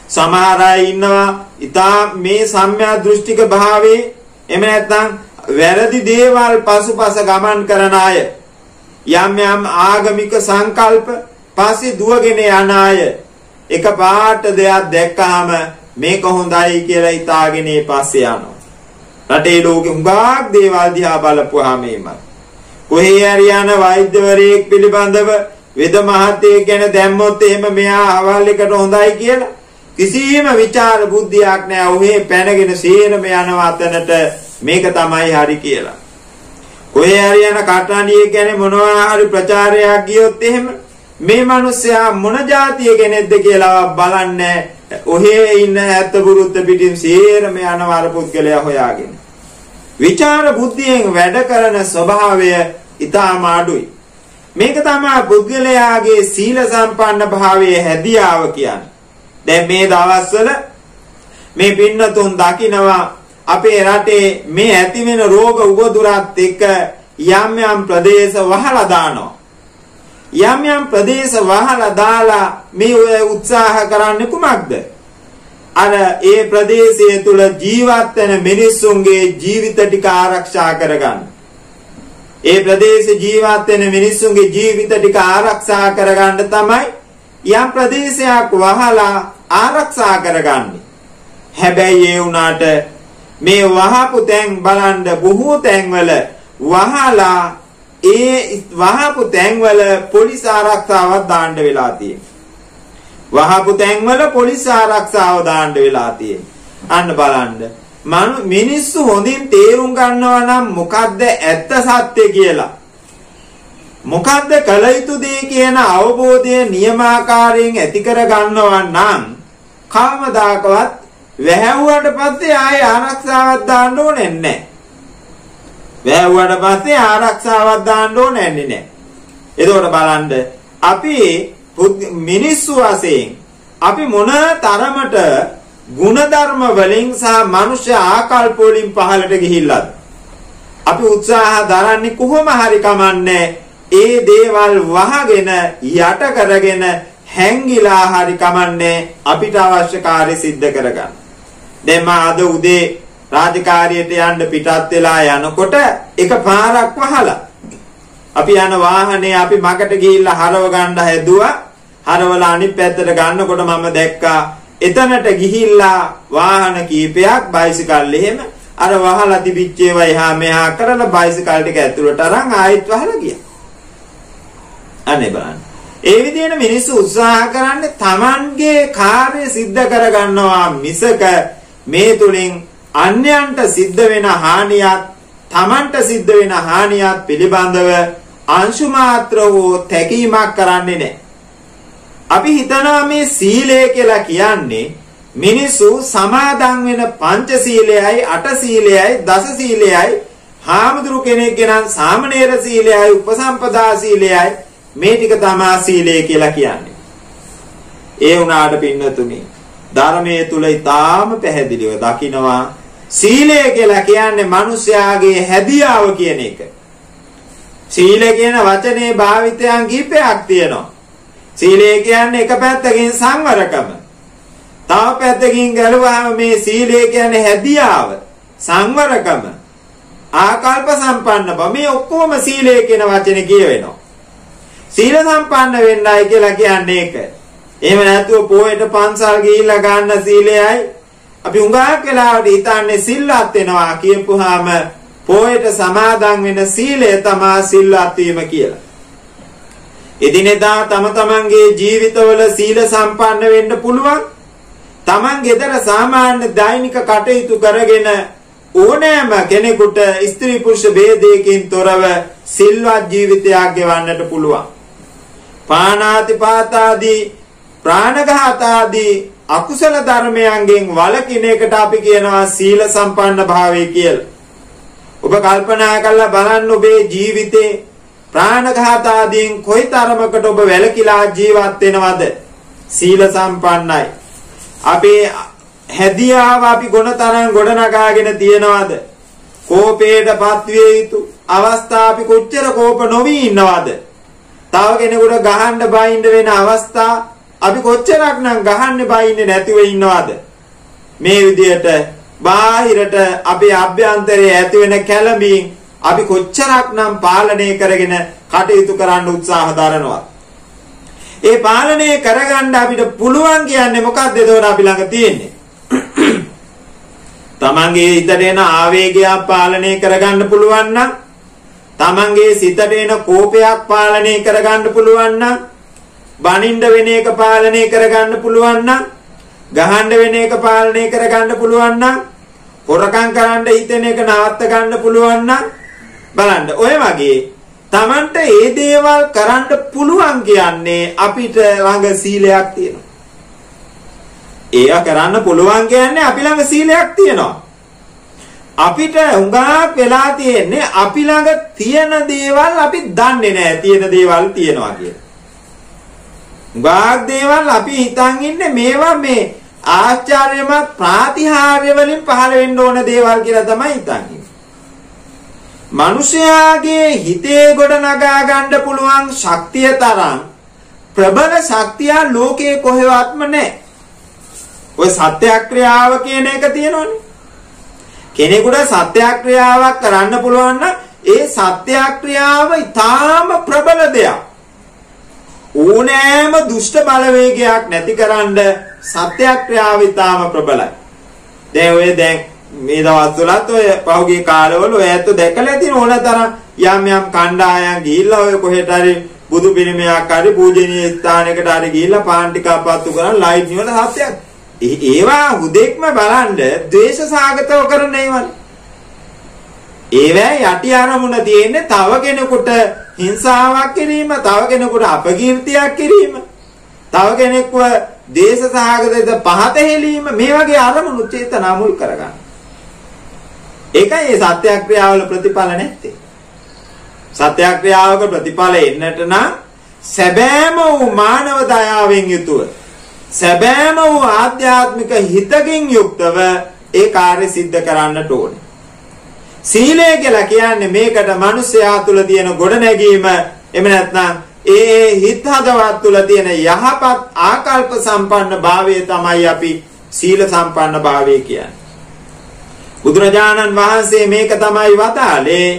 සමහර අය ඉන්නවා ඊටා මේ සම්‍යක් දෘෂ්ටික භාවයේ එහෙම නැත්නම් වැරදි දේවල් පසුපස ගමන් කරන අය යම් යම් ආගමික සංකල්ප පස්සේ දුවගෙන යන අය එක පාට දෙයක් දැක්කහම මේක හොඳයි කියලා හිතාගෙන පස්සේ යනවා. රටේ ලෝකෙ හුඟක් දේවල් දිහා බලපුවාම එමය. කොහේ හරි යන වෛද්‍යවරයෙක් පිළිබඳව වෙද මහත්තයෙක් ගැන දැම්මොත් එහෙම මෙයා අවල් එකට හොඳයි කියලා කිසිම විචාර බුද්ධියක් නැහැ. ඔහේ පැනගෙන සේරම යනවා අතනට මේක තමයි හරි කියලා. කොහේ හරි යන කටහඬියෙක් ගැන මොනවා හරි ප්‍රචාරයක් ගියොත් එහෙම මේ මිනිස්සයා මොන જાතිය කෙනෙක්ද කියලා බලන්නේ. ඔහේ ඉන්න ඇත්ත බුරුත්ත පිටින් සේරම යනවා අර පුද්ගලයා හොයාගෙන. විචාර බුද්ධියෙන් වැඩ කරන ස්වභාවය ඊටාම අඩුයි. මේක තමයි පුද්ගලයාගේ සීල සම්පන්න භාවයේ හැදියාව කියන්නේ. දැන් මේ දවස්වල මේ පින්නතුන් දකිනවා අපේ රටේ මේ ඇති වෙන රෝග උවදුරත් එක්ක යම් යම් ප්‍රදේශ වහලා දානවා. යම් යම් ප්‍රදේශ වහලා දාලා මේ උත්සාහ කරන්නේ කුමක්ද? අර ඒ ප්‍රදේශය තුල ජීවත් වෙන මිනිස්සුන්ගේ ජීවිත ටික ආරක්ෂා කරගන්න. ඒ ප්‍රදේශේ ජීවත් වෙන මිනිස්සුන්ගේ ජීවිත ටික ආරක්ෂා කරගන්න තමයි යම් ප්‍රදේශයක් වහලා ආරක්ෂා කරගන්නේ. හැබැයි ඒ වුණාට මේ වහපු තැන් බලන්න බොහෝ තැන්වල වහලා ඒ වහපු තැන්වල පොලිස් ආරක්ෂාවක් දාන්න වෙලා තියෙනවා. වහපු තැන්වල පොලිස් ආරක්ෂාව දාන්න වෙලා තියෙනවා. අන්න බලන්න. මිනිස්සු හොඳින් තේරුම් ගන්නවා නම් මොකද්ද ඇත්ත සත්‍ය කියලා. මොකද්ද කළ යුතු දේ කියන අවබෝධය නියමාකාරයෙන් ඇති කර ගන්නවා නම් කවමදාකවත් වැහැව්වට පස්සේ ආයේ ආරක්ෂාවක් දාන්න ඕනේ නැහැ. වැහැව්වට පස්සේ ආරක්ෂාවක් දාන්න ඕනේ නැහැ. එතකොට බලන්න අපි මිනිස්සු වශයෙන් අපි මොන තරමට ಗುಣධර්ම වලින් සහ මනුෂ්‍ය ආකල්ප වලින් පහළට ගිහිල්ලාද? අපි උත්සාහ දරන්නේ කොහොම හරි කමන්නේ ඒ දේවල් වහගෙන යට කරගෙන හැංගිලා හරි කමන්නේ අපිට අවශ්‍ය කාර්ය સિદ્ધ කරගන්න. දැන් මා අද උදේ රාජකාරියට යන්න පිටත් වෙලා යනකොට එක පාරක් වහලා අපි යන වාහනේ අපි මගට ගිහිල්ලා හරව ගන්න හැදුවා. හරවලා අනිත් පැත්තට ගන්නකොට මම දැක්කා එතනට ගිහිල්ලා වාහන කීපයක් බයිසිකල් එහෙම අර වහලා තිබිච්ච ඒවා එහා මෙහා කරලා බයිසිකල් ටික ඇතුළට අරන් ආයෙත් වහලා ගියා. අනේ බලන්න. ඒ විදිහට මිනිස්සු උත්සාහ කරන්නේ Tamanගේ කාර්ය સિદ્ધ කරගන්නවා මිසක මේ තුලින් අන්‍යයන්ට සිද්ධ වෙන හානියත් Tamanට සිද්ධ වෙන හානියත් පිළිබඳව අංශු මාත්‍ර වූ තැකීමක් කරන්නේ නැහැ. අපි හිතනවා මේ සීලය කියලා කියන්නේ මිනිස්සු සමාදන් වෙන පංච සීලයයි අට සීලයයි දස සීලයයි හාමුදුරු කෙනෙක් ගෙනන් සාමණේර සීලයයි උපසම්පදා සීලයයි මේ ටික තමයි සීලය කියලා කියන්නේ. ඒ වුණාට පින්නතුනි ධර්මයේ තුල ඊටාම පැහැදිලිව දකිනවා සීලය කියලා කියන්නේ මිනිස්යාගේ හැදියාව කියන එක. සීල කියන වචනේ භාවිතයන් කීපයක් තියෙනවා. සීලය කියන්නේ එක පැත්තකින් සංවරකම. තව පැත්තකින් ගලුවාම මේ සීලය කියන්නේ හැදියාව, සංවරකම, ආකල්ප සම්පන්න බව. මේ ඔක්කොම සීලය කියන වචනේ කියවෙනවා. සීල සම්පන්න වෙන්නයි කියලා කියන්නේ ඒක. එහෙම නැතුව පොයට පන්සල් ගිහිල්ලා ගන්න සීලයයි අපි උඟාක් වෙලාවට හිතන්නේ සිල්වත් වෙනවා කියපුවාම පොයට සමාදන් වෙන සීලය තමයි සිල්වත් වීම කියලා. එදිනෙදා තම තමන්ගේ ජීවිතවල සීල සම්පන්න වෙන්න පුළුවන්. තමන් ගෙදර සාමාන්‍ය දෛනික කටයුතු කරගෙන ඕනෑම කෙනෙකුට ස්ත්‍රී පුරුෂ ભેදයකින් තොරව සිල්වත් ජීවිතයක් ගෙවන්නට පුළුවන්. පාණාතිපාතාදී ප්‍රාණඝාතාදී අකුසල ධර්මයන්ගෙන් වළකින එකට අපි කියනවා සීල සම්පන්න භාවය කියලා. ඔබ කල්පනා කරලා බලන්න ඔබේ ජීවිතේ ප්‍රාණඝාතාදීන් කොයිතරමකට ඔබ වැළකීලා ජීවත් වෙනවද? සීල සම්පන්නයි. අපේ හැදියාව අපි ගුණතරම් ගොඩනගාගෙන තියනවද? කෝපයටපත් විය යුතු අවස්ථා අපි කොච්චර කෝප නොවි ඉන්නවද? තව කෙනෙකුට ගහන්න බයින්න වෙන අවස්ථා අපි කොච්චරක්නම් ගහන්න බයින්නේ නැතිව ඉන්නවද? මේ විදියට බාහිරට අපේ අභ්‍යන්තරයේ ඇති වෙන කැළඹීම් අපි කොච්චරක්නම් පාලනය කරගෙන කටයුතු කරන්න උත්සාහ දරනවද? ඒ පාලනය කරගන්න අපිට පුළුවන් කියන්නේ මොකක්ද? එතකොට අපි ළඟ තියෙන්නේ තමන්ගේ හිතට එන ආවේගයක් පාලනය කරගන්න පුළුවන් නම්, තමන්ගේ සිතට එන කෝපයක් පාලනය කරගන්න පුළුවන් නම්, බනින්න වෙන එක පාලනය කරගන්න පුළුවන් නම්, ගහන්න වෙන එක පාලනය කරගන්න පුළුවන් නම්, හොරකම් කරන්න හිතෙන එක නවත්ත ගන්න පුළුවන් නම් බලන්න ඔය වගේ තමන්ට ඒ දේවල් කරන්න පුළුවන් කියන්නේ අපිට ළඟ සීලයක් තියෙනවා. ඒවා කරන්න පුළුවන් කියන්නේ අපි ළඟ සීලයක් තියෙනවා. අපිට හුඟක් වෙලා තියෙන්නේ අපි ළඟ තියෙන දේවල් අපි දන්නේ නැහැ තියෙන දේවල් තියෙනවා කියලා. හුඟක් දේවල් අපි හිතන් ඉන්නේ මේවා මේ ආචාර්යමත් ප්‍රාතිහාර්ය වලින් පහළ වෙන්න ඕන දේවල් කියලා තමයි හිතන්නේ. මිනිසයාගේ හිතේ ගොඩ නගා ගන්න පුළුවන් ශක්තිය තරම් ප්‍රබල ශක්තිය ලෝකේ කොහෙවත්ම නැහැ. ඔය සත්‍යක්‍රියාව කියන එක තියෙනවනේ. කෙනෙකුට සත්‍යක්‍රියාවක් කරන්න පුළුවන් නම් ඒ සත්‍යක්‍රියාව ඊටාම ප්‍රබල දෙයක්. ඕනෑම දුෂ්ට බලවේගයක් නැතිකරන්න සත්‍යක්‍රියාව ඊටාම ප්‍රබලයි. දැන් මේ දවස්වලත් ඔය පහුගිය කාලවල ඔය ඇත්ත දැකලා තියෙන ඕනතරම් යම් කණ්ඩායම් ගිහිල්ලා ඔය කොහෙට හරි බුදු පිළිමයක් හරි පූජනීය ස්ථානයකට හරි ගිහිල්ලා පාන් ටිකක් පත්තු කරන් ලයිට් නිවන සත්‍යයක්. ඒවා හුදෙක්ම බලන්න ද්වේෂ සාගතව කරන ඒවා. ඒවැ යටි අරමුණ තියෙන්නේ තව කෙනෙකුට හිංසාවක් කිරීම, තව කෙනෙකුට අපකීර්තියක් කිරීම, තව කෙනෙක්ව දේශ සහගතද පහත හෙලීම, මේ වගේ අරමුණු චේතනා මුල් කරගන්න. ඒකයි මේ සත්‍යක්‍රියාවල ප්‍රතිඵල නැත්තේ. සත්‍යක්‍රියාවක ප්‍රතිඵල එන්නට නම් සැබෑම වූ මානව දයාවෙන් යුතුව, සැබෑම වූ ආධ්‍යාත්මික හිතකින් යුක්තව ඒ කාර්ය સિદ્ધ කරන්නට ඕනේ. සීලය කියලා කියන්නේ මේකට මිනිස්යා තුළ තියෙන ගොඩනැගීම. එහෙම නැත්නම් ඒ හිත හදවත් තුළ තියෙන යහපත් ආකල්ප සම්පන්න භාවය තමයි අපි සීල සම්පන්න භාවය කියන්නේ. බුදුරජාණන් වහන්සේ මේක තමයි වදාළේ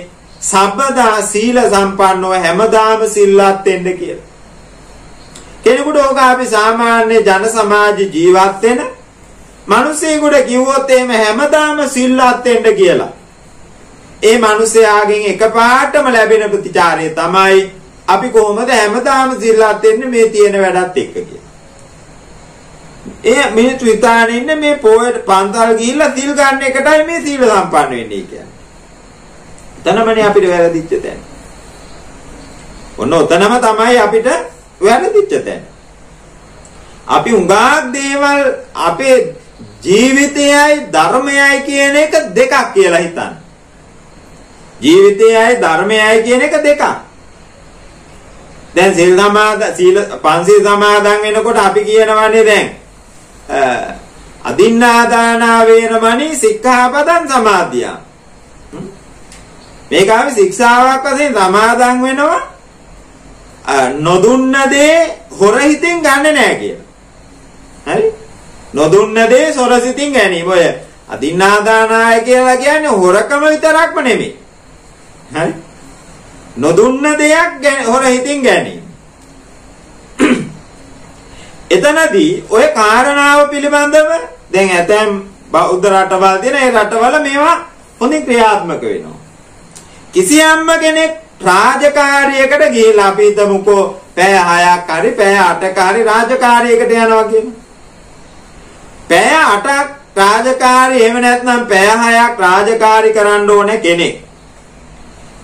සබ්බදා සීල සම්පන්නව හැමදාම සිල්වත් වෙන්න කියලා. කෙනෙකුට ඕක අපි සාමාන්‍ය ජන සමාජ ජීවත් වෙන මිනිසෙකුට කිව්වොත් එහෙම හැමදාම සිල්වත් වෙන්න කියලා. ඒ මිනිසයාගෙන් එකපාරටම ලැබෙන ප්‍රතිචාරය තමයි අපි කොහොමද හැමදාම සිල්වත් වෙන්නේ මේ තියෙන වැඩත් එක්ක කියලා. ඒ මිනිස්සු හිතාගෙන ඉන්නේ මේ පොයේ පන්සල් ගිහිල්ලා සිල් ගන්න එකටයි මේ සීල සම්පන්න වෙන්නේ කියන්නේ. එතනමනේ අපිට වැරදිච්ච තැන. ඔන්න ඔතනම තමයි අපිට වැරදිච්ච තැන. අපි උඟාක් දේවල් අපේ ජීවිතයයි ධර්මයයි කියන එක දෙකක් කියලා හිතන්න. ජීවිතයයි ධර්මයයි කියන එක දෙකක්. දැන් සීල පංචශීල සමාදන් වෙනකොට අපි කියනවානේ දැන් අදින්නාදානා වේරමණී සික්ඛාපදං සමාදියා. මේක අපි ශික්ෂාවක් වශයෙන් සමාදන් වෙනවා නොදුන්න දේ හොර හිතින් ගන්න නෑ කියලා. හරි? නොදුන්න දේ හොර හිතින් ගැනීම. ඔය අදින්නාදානාය කියලා කියන්නේ හොරකම විතරක්ම නෙමෙයි. හරි? නොදුන්න දෙයක් හොර හිතින් ගැනීම. එතනදී ඔය කාරණාව පිළිබඳව දැන් ඇතැම් බෞද්ධ රටවල් තියෙන ඒ රටවල මේවා හොඳින් ක්‍රියාත්මක වෙනවා. කිසියම්ම කෙනෙක් රාජකාරියකට ගිහිල්ලා අපි හිතමුකෝ පැය 6ක් හරි පැය 8ක හරි රාජකාරියකට යනවා කියන. පැය 8ක් රාජකාරිය එහෙම නැත්නම් පැය 6ක් රාජකාරි කරන්න ඕන කෙනෙක්.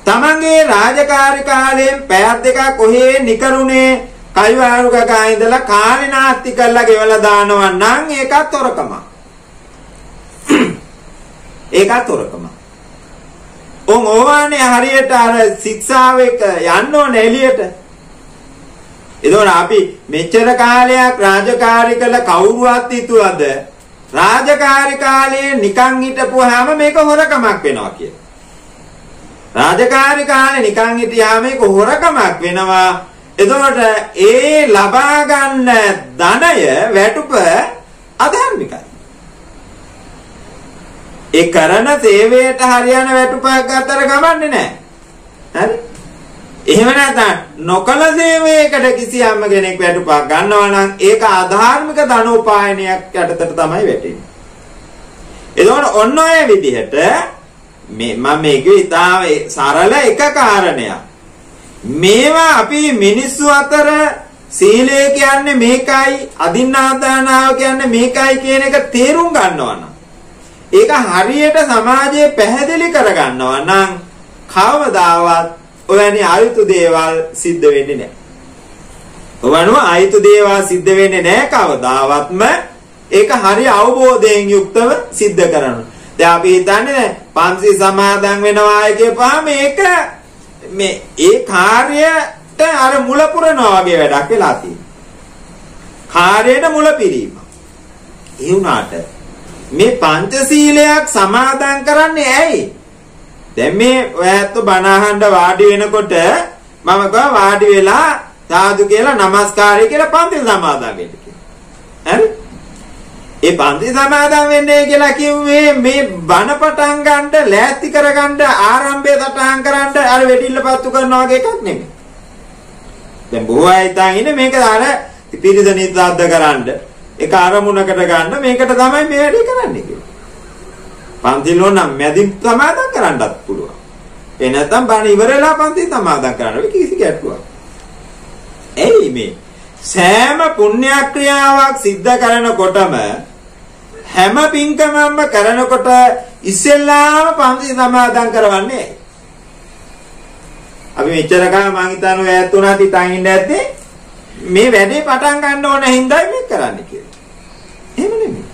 තමන්ගේ රාජකාරී කාලයෙන් පැයක් දෙකක් කොහේ නිකරුණේ කයිවාරුකක ඉඳලා කාලේ නාස්ති කරලා ගෙවලා දානවා නම් ඒකත් තොරකම. ඒකත් තොරකම. ඕවානේ හරියට අර ශික්ෂාව එක යන්න ඕනේ එළියට. ඒතකොට අපි මෙච්චර කාලයක් රාජකාරී කළ කවුරුවත් හිතුවද රාජකාරී කාලේ නිකන් හිටපුවාම මේක හොරකමක් වෙනවා කියලා. රාජකාරී කාලේ නිකන් හිටියාම මේක හොරකමක් වෙනවා. එතකොට ඒ ලබා ගන්න ධනය වැටුප අධර්මිකයි. ඒ කරන සේවයට හරියන වැටුපක් අතර ගමන්නේ නැහැ. හරි? එහෙම නැත්නම් නොකල සේවයකට කිසියම්ම කෙනෙක් වැටුපක් ගන්නවා නම් ඒක අධාර්මික ධනෝපායනයක් යටතට තමයි වැටෙන්නේ. එතකොට ඔන්න ඔය විදිහට මම මේක ඉතාම සරල එක කාරණයක්. මේවා අපි මිනිස්සු අතර සීලය කියන්නේ මේකයි අදින්නාදානාව කියන්නේ මේකයි කියන එක තේරුම් ගන්නවා නම් ඒක හරියට සමාජයේ පැහැදිලි කර ගන්නවා නම් කවදාවත් ඔයනි අයුතු දේවල් සිද්ධ වෙන්නේ නැහැ. ඔවනුව අයුතු දේවල් සිද්ධ වෙන්නේ නැහැ කවදාවත්ම. ඒක හරිය අවබෝධයෙන් යුක්තව සිද්ධ කරනවා. දැන් අපි හිතන්නේ පංචශීල සමාදන් වෙනවා කියපුවාම මේක මේ ඒ කාර්යයට අර මුල පුරනවා වගේ වැඩක් වෙලා තියෙනවා. කාර්යයට මුල පිරීම. ඒ වුණාට මේ පංචශීලයක් සමාදන් කරන්නේ ඇයි? දැන් මේ ඔයත් බණ අහන්න වාඩි වෙනකොට මම ගා වාඩි වෙලා සාදු කියලා নমස්කාරය කියලා පංචශීල සමාදන් වෙන්න කියලා. හරි? ඒ පංචශීල සමාදන් වෙන්නේ කියලා කිව්වේ මේ බණ පටන් ගන්න ලෑස්ති කරගන්න ආරම්භය සටහන් කරන්න අර වෙඩිල්ල පත්තු කරනවා වගේ එකක් නෙමෙයි. දැන් බොහෝ අය හිතන් ඉන්නේ මේක අර පිරිස නිද්දාද්ද කරන්න ඒක අරමුණකට ගන්න මේකට තමයි මේ වැඩේ කරන්නේ කියලා. පන්තිල නම් මැදින් සමාදන් කරන්නත් පුළුවන්. ඒ නැත්නම් බණ ඉවරලා පන්තිල සමාදන් කරන්න කිසි ගැටලුවක්. එයි මේ සෑම පුණ්‍ය ක්‍රියාවක් සිද්ධ කරනකොටම හැම පින්කමක්ම කරනකොට ඉස්සෙල්ලාම පන්තිල සමාදන් කරවන්නේ. අපි මෙච්චර කාල මං හිතන්නේ ඈත් උනාත් ඉතින් ඉන්න ඇත්තේ මේ වැඩේ පටන් ගන්න ඕන හින්දායි මේ කරන්නේ කියලා. එහෙම නෙමෙයි.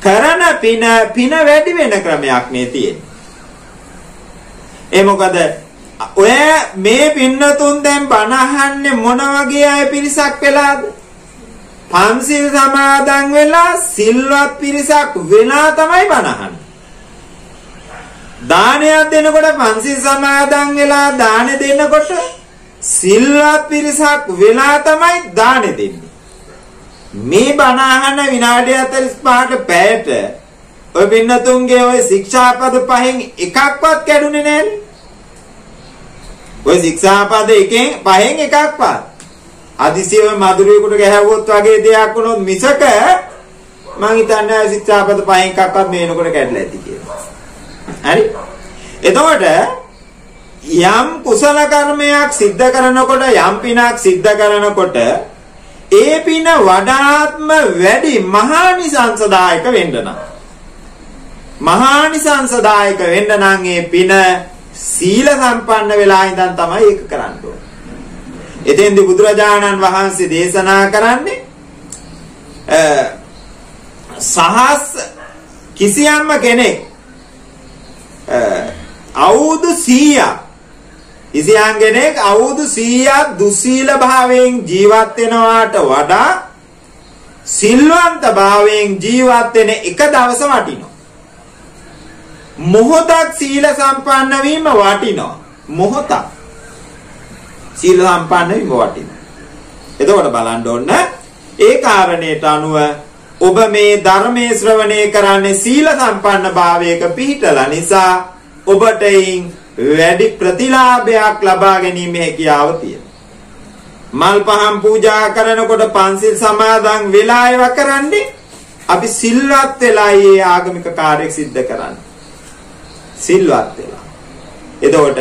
කරන පින වැඩි වෙන ක්‍රමයක් මේ තියෙන්නේ. ඒ මොකද ඔය මේ පින්නතුන් දැන් බණ අහන්නේ මොන වගේ අය පිරිසක් වෙලාද? පන්සිල් සමාදන් වෙලා සිල්වත් පිරිසක් වෙලා තමයි බණ අහන්නේ. දානයක් දෙනකොට පන්සිල් සමාදන් වෙලා දාන දෙනකොට සිල්වත් පිරිසක් වෙලා තමයි දාන දෙන්නේ. මේ බණ අහන විනාඩි 45ට පැයට ඔය පින්නතුන්ගේ ඔය ශික්ෂාපද පහෙන් එකක්වත් කැඩුනේ නැහැනේ. ඔය ශික්ෂාපද එකෙන් පහෙන් එකක්වත්. අදිසියව මధుරයෙකුට ගැහුවොත් වගේ දෙයක් වුණොත් මිසක මං හිතන්නේ ශික්ෂාපද පහෙන් එකක්වත් මේනකොට කැඩලා ඇති කියලා. හරි? එතකොට යම් කුසල කර්මයක් සිද්ධ කරනකොට යම් පිනක් සිද්ධ කරනකොට ඒ පින වඩාත්ම වැඩි මහානිසංසදායක වෙන්න නම් මහානිසංසදායක වෙන්න නම් ඒ පින සීල සම්පන්න වෙලා ඉඳන් තමයි ඒක කරන්න ඕනේ. එතෙන්දී බුදුරජාණන් වහන්සේ දේශනා කරන්නේ සහස් කිසියම්ම කෙනෙක් අවුරුදු 100ක් කිසියම් කෙනෙක් අවුරුදු 100ක් දුස්සීල භාවයෙන් ජීවත් වෙනවාට වඩා සිල්වන්ත භාවයෙන් ජීවත් වෙන එක දවස වටිනවා. මොහොතක් සීල සම්පන්න වීම වටිනවා. මොහොතක් සීල සම්පන්න වීම වටිනවා. එතකොට බලන්න ඕන ඒ කාරණේට අනුව ඔබ මේ ධර්මයේ ශ්‍රවණය කරන්නේ සීල සම්පන්න භාවයක පිහිටලා නිසා ඔබට වැඩි ප්‍රතිලාභයක් ලබා ගැනීම හැකියාව තියෙනවා. මල් පහන් පූජා කරනකොට පන්සිල් සමාදන් වෙලා ඒවා කරන්නේ අපි සිල්වත් වෙලා ඒ ආගමික කාර්යයක් සිද්ධ කරන්නේ. සිල්වත් වෙලා. එතකොට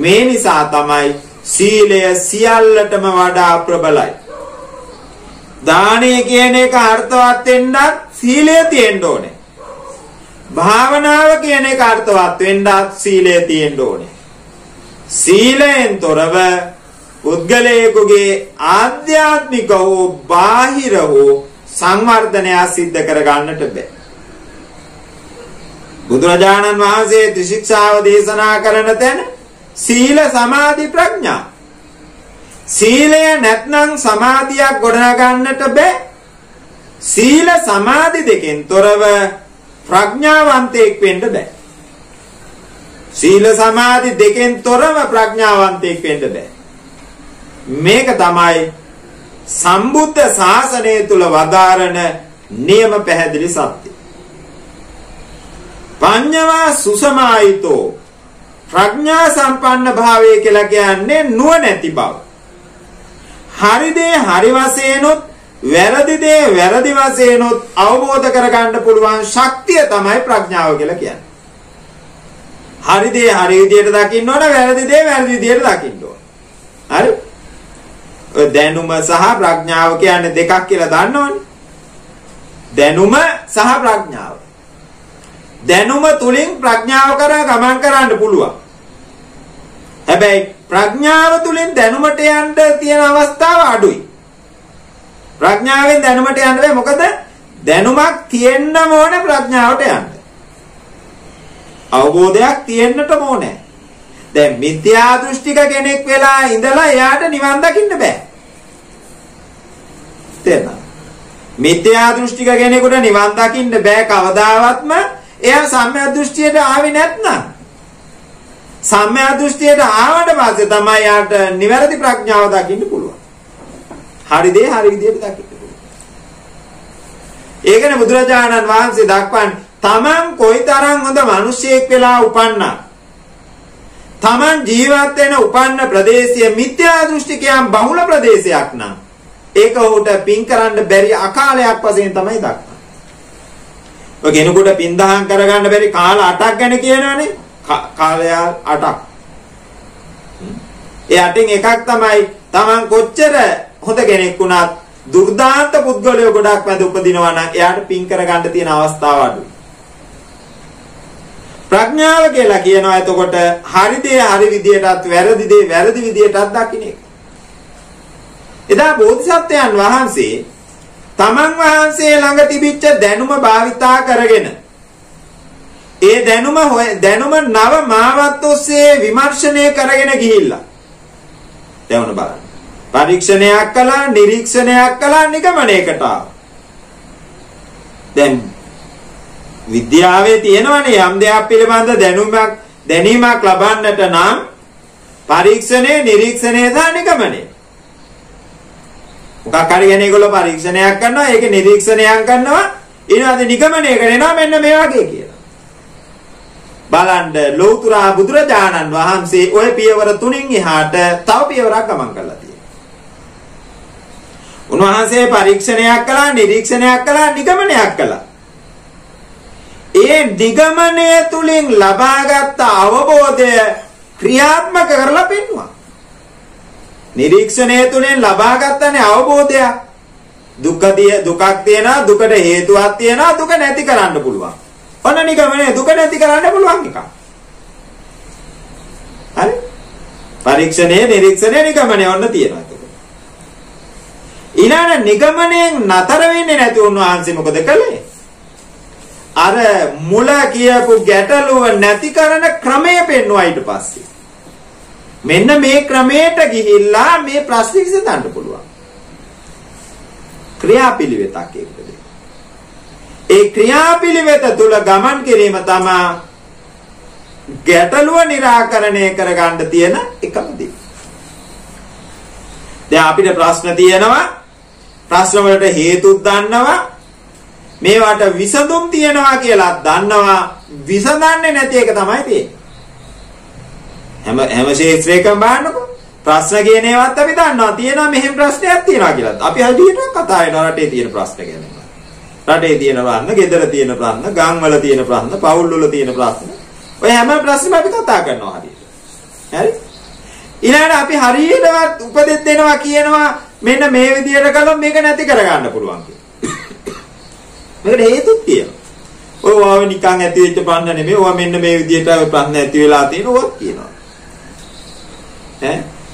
මේ නිසා තමයි සීලය සියල්ලටම වඩා ප්‍රබලයි. දානය කියන එක අර්ථවත් වෙන්නත් සීලය තියෙන්න ඕනේ. භාවනාව කියන එක අර්ථවත් වෙන්නත් සීලය තියෙන්න ඕනේ. සීලයෙන් තොරව පුද්ගලයෙකුගේ ආධ්‍යාත්මික හෝ බාහිර හෝ සංවර්ධනය සිද්ධ කර ගන්නට බෑ. බුදුරජාණන් වහන්සේ ත්‍රිශික්ෂාව දේශනා කරන තැන සීල සමාධි ප්‍රඥා. සීලය නැත්නම් සමාධියක් ගොඩනගන්නට බෑ. සීල සමාධි දෙකෙන් තොරව ප්‍රඥාවන්තයෙක් වෙන්න බෑ. සීල සමාධි දෙකෙන් තොරව ප්‍රඥාවන්තයෙක් වෙන්න බෑ. මේක තමයි සම්බුද්ධ ශාසනය තුල වදාරන නියම පැහැදිලි සත්‍ය. පඤ්ඤවා සුසමායිතෝ ප්‍රඥා සම්පන්න භාවය කියලා කියන්නේ නුවණැති බව. හරි දේ හරි වශයෙන්ොත් වැරදි දේ වැරදි වශයෙන්ොත් අවබෝධ කරගන්න පුළුවන් ශක්තිය තමයි ප්‍රඥාව කියලා කියන්නේ. හරි දේ හරි විදියට දකින්න ඕන, වැරදි දේ වැරදි විදියට දකින්න ඕන. හරි? ඔය දැනුම සහ ප්‍රඥාව කියන්නේ දෙකක් කියලා දන්නවනේ. දැනුම සහ ප්‍රඥාව. දැනුම තුලින් ප්‍රඥාව කරා ගමන් කරන්න පුළුවන්. හැබැයි ප්‍රඥාව තුලින් දැනුමට යන්න තියෙන අවස්ථාව අඩුයි. ප්‍රඥාවෙන් දැනුමට යන්න බෑ. මොකද දැනුමක් තියෙන්න ඕනේ ප්‍රඥාවට යන්න. අවබෝධයක් තියෙන්නට ඕනේ. දැන් මිත්‍යා දෘෂ්ටික කෙනෙක් වෙලා ඉඳලා එයාට නිවන් දකින්න බෑ. තේරෙනවද? මිත්‍යා දෘෂ්ටික කෙනෙකුට නිවන් දකින්න බෑ කවදාවත්ම. එයා සම්‍යක් දෘෂ්ටියට ආවේ නැත්නම් සම්‍යක් දෘෂ්ටියට ආවට පස්සේ තමයි යාට නිවැරදි ප්‍රඥාව දකින්න පුළුවන්. හරි දේ හරි විදියට දකින්න පුළුවන්. ඒකනේ බුදුරජාණන් වහන්සේ දක්වන්නේ තමන් කොයිතරම් හොඳ මිනිසෙක් වෙලා උපන්නා. තමන් ජීවත් වෙන උපන්න ප්‍රදේශය මිත්‍යා දෘෂ්ටිකයන් බහුල ප්‍රදේශයක් නම් ඒක උට පින් කරන්න බැරි අකාලයක් වශයෙන් තමයි දක්වන්නේ. ඔය කෙනෙකුට පින් දහම් කරගන්න බැරි කාල 8ක් ගැන කියනවනේ. කාලය 8ක්. ඒ 8න් එකක් තමයි Taman කොච්චර හොඳ කෙනෙක් වුණත් දුර්දාන්ත පුද්ගලයෝ ගොඩක් මැද උපදිනවා නම් එයාට පින් කරගන්න තියෙන අවස්ථාව අඩුයි. ප්‍රඥාව කියලා කියනවා එතකොට හරි දේ හරි විදියටත් වැරදි දේ වැරදි විදියටත් දකින්න එක. එදා බෝධිසත්වයන් වහන්සේ තමන් වහන්සේ ළඟ තිබිච්ච දැනුම භාවිතා කරගෙන ඒ දැනුම නව මාවත් ඔස්සේ විමර්ශනය කරගෙන ගිහිල්ලා දැනුම බලන්න. පරීක්ෂණයක් කළා, නිරීක්ෂණයක් කළා, නිගමනයකට ආවා. දැන් විද්‍යාවේ තියෙනවනේ යම් දෙයක් පිළිබඳ දැනීමක් ලබන්නට නම් පරීක්ෂණය, නිරීක්ෂණය සහ නිගමනය. මොකක් හරි ගැන ඒගොල්ලෝ පරීක්ෂණයක් කරනවා, ඒක නිරීක්ෂණයක් කරනවා, ඊළඟට නිගමනයකට එනවා මෙන්න මේ වගේ කියලා. බලන්න ලෞතර බුදුරජාණන් වහන්සේ ওই පියවර තුنين එහාට තව පියවරක් ගමන් කරලා තියෙනවා. උන්වහන්සේ පරීක්ෂණයක් කළා, නිරීක්ෂණයක් කළා, නිගමනයක් කළා. ඒ නිගමනය තුලින් ලබාගත් අවබෝධය ක්‍රියාත්මක කරලා පෙන්වුවා. නිරීක්ෂණය තුලින් ලබාගත්තනේ අවබෝධය. දුකක් තියෙනවා, දුකට හේතුවක් තියෙනවා, දුක නැති කරන්න පුළුවන්. ඔන්න නිගමනය දුක නැති කරන්න පුළුවන් එක. හරි? පරීක්ෂණයේ නිරීක්ෂණයේ නිගමනය ඔන්න තියෙනවා. ඊළඟ නිගමනයෙන් නතර වෙන්නේ නැති උන්වහන්සේ මොකද කළේ? අර මුල කියපු ගැටලුව නැති කරන ක්‍රමය පෙන්වුවා ඊට පස්සේ. මෙන්න මේ ක්‍රමයට ගිහිල්ලා මේ ප්‍රශ්නේ විසඳන්න පුළුවන්. ක්‍රියාපිළිවෙතක් ඒකද? ඒ ක්‍රියාපිළිවෙත තුල ගමන් කිරීම තමයි ගැටලුව निराකරණය කරගන්න තියෙන එකම දේ. දැන් අපිට ප්‍රශ්න තියෙනවා, ප්‍රශ්න වලට හේතුත් දන්නවා, මේවට විසඳුම් තියෙනවා කියලා දන්නවා, විසඳන්නේ නැති එක තමයි තියෙන්නේ. හැම ශේත්‍රයකම බලන්නකෝ, ප්‍රශ්න කියන ඒවාත් අපි දන්නවා තියෙනවා, මෙහෙම ප්‍රශ්නයක් තියෙනවා කියලා. අපි හදිහට කතා වෙනවා රටේ තියෙන ප්‍රශ්න ගැන. රටේ තියෙන ප්‍රශ්න, ගෙදර තියෙන ප්‍රශ්න, ගම් වල තියෙන ප්‍රශ්න, පවුල් වල තියෙන ප්‍රශ්න. ඔය හැම ප්‍රශ්නෙම අපි කතා කරනවා හරියට. හරි? ඊළඟට අපි හරියටවත් උපදෙස් දෙනවා කියනවා මෙන්න මේ විදියට කළොත් මේක නැති කරගන්න පුළුවන් කියලා. මේකට හේතුත් තියෙනවා. ඔය වාව නිකන් ඇති වෙච්ච ප්‍රශ්න නෙමෙයි. ඔය මෙන්න මේ විදියට ප්‍රශ්න ඇති වෙලා තියෙනවා කියනවා.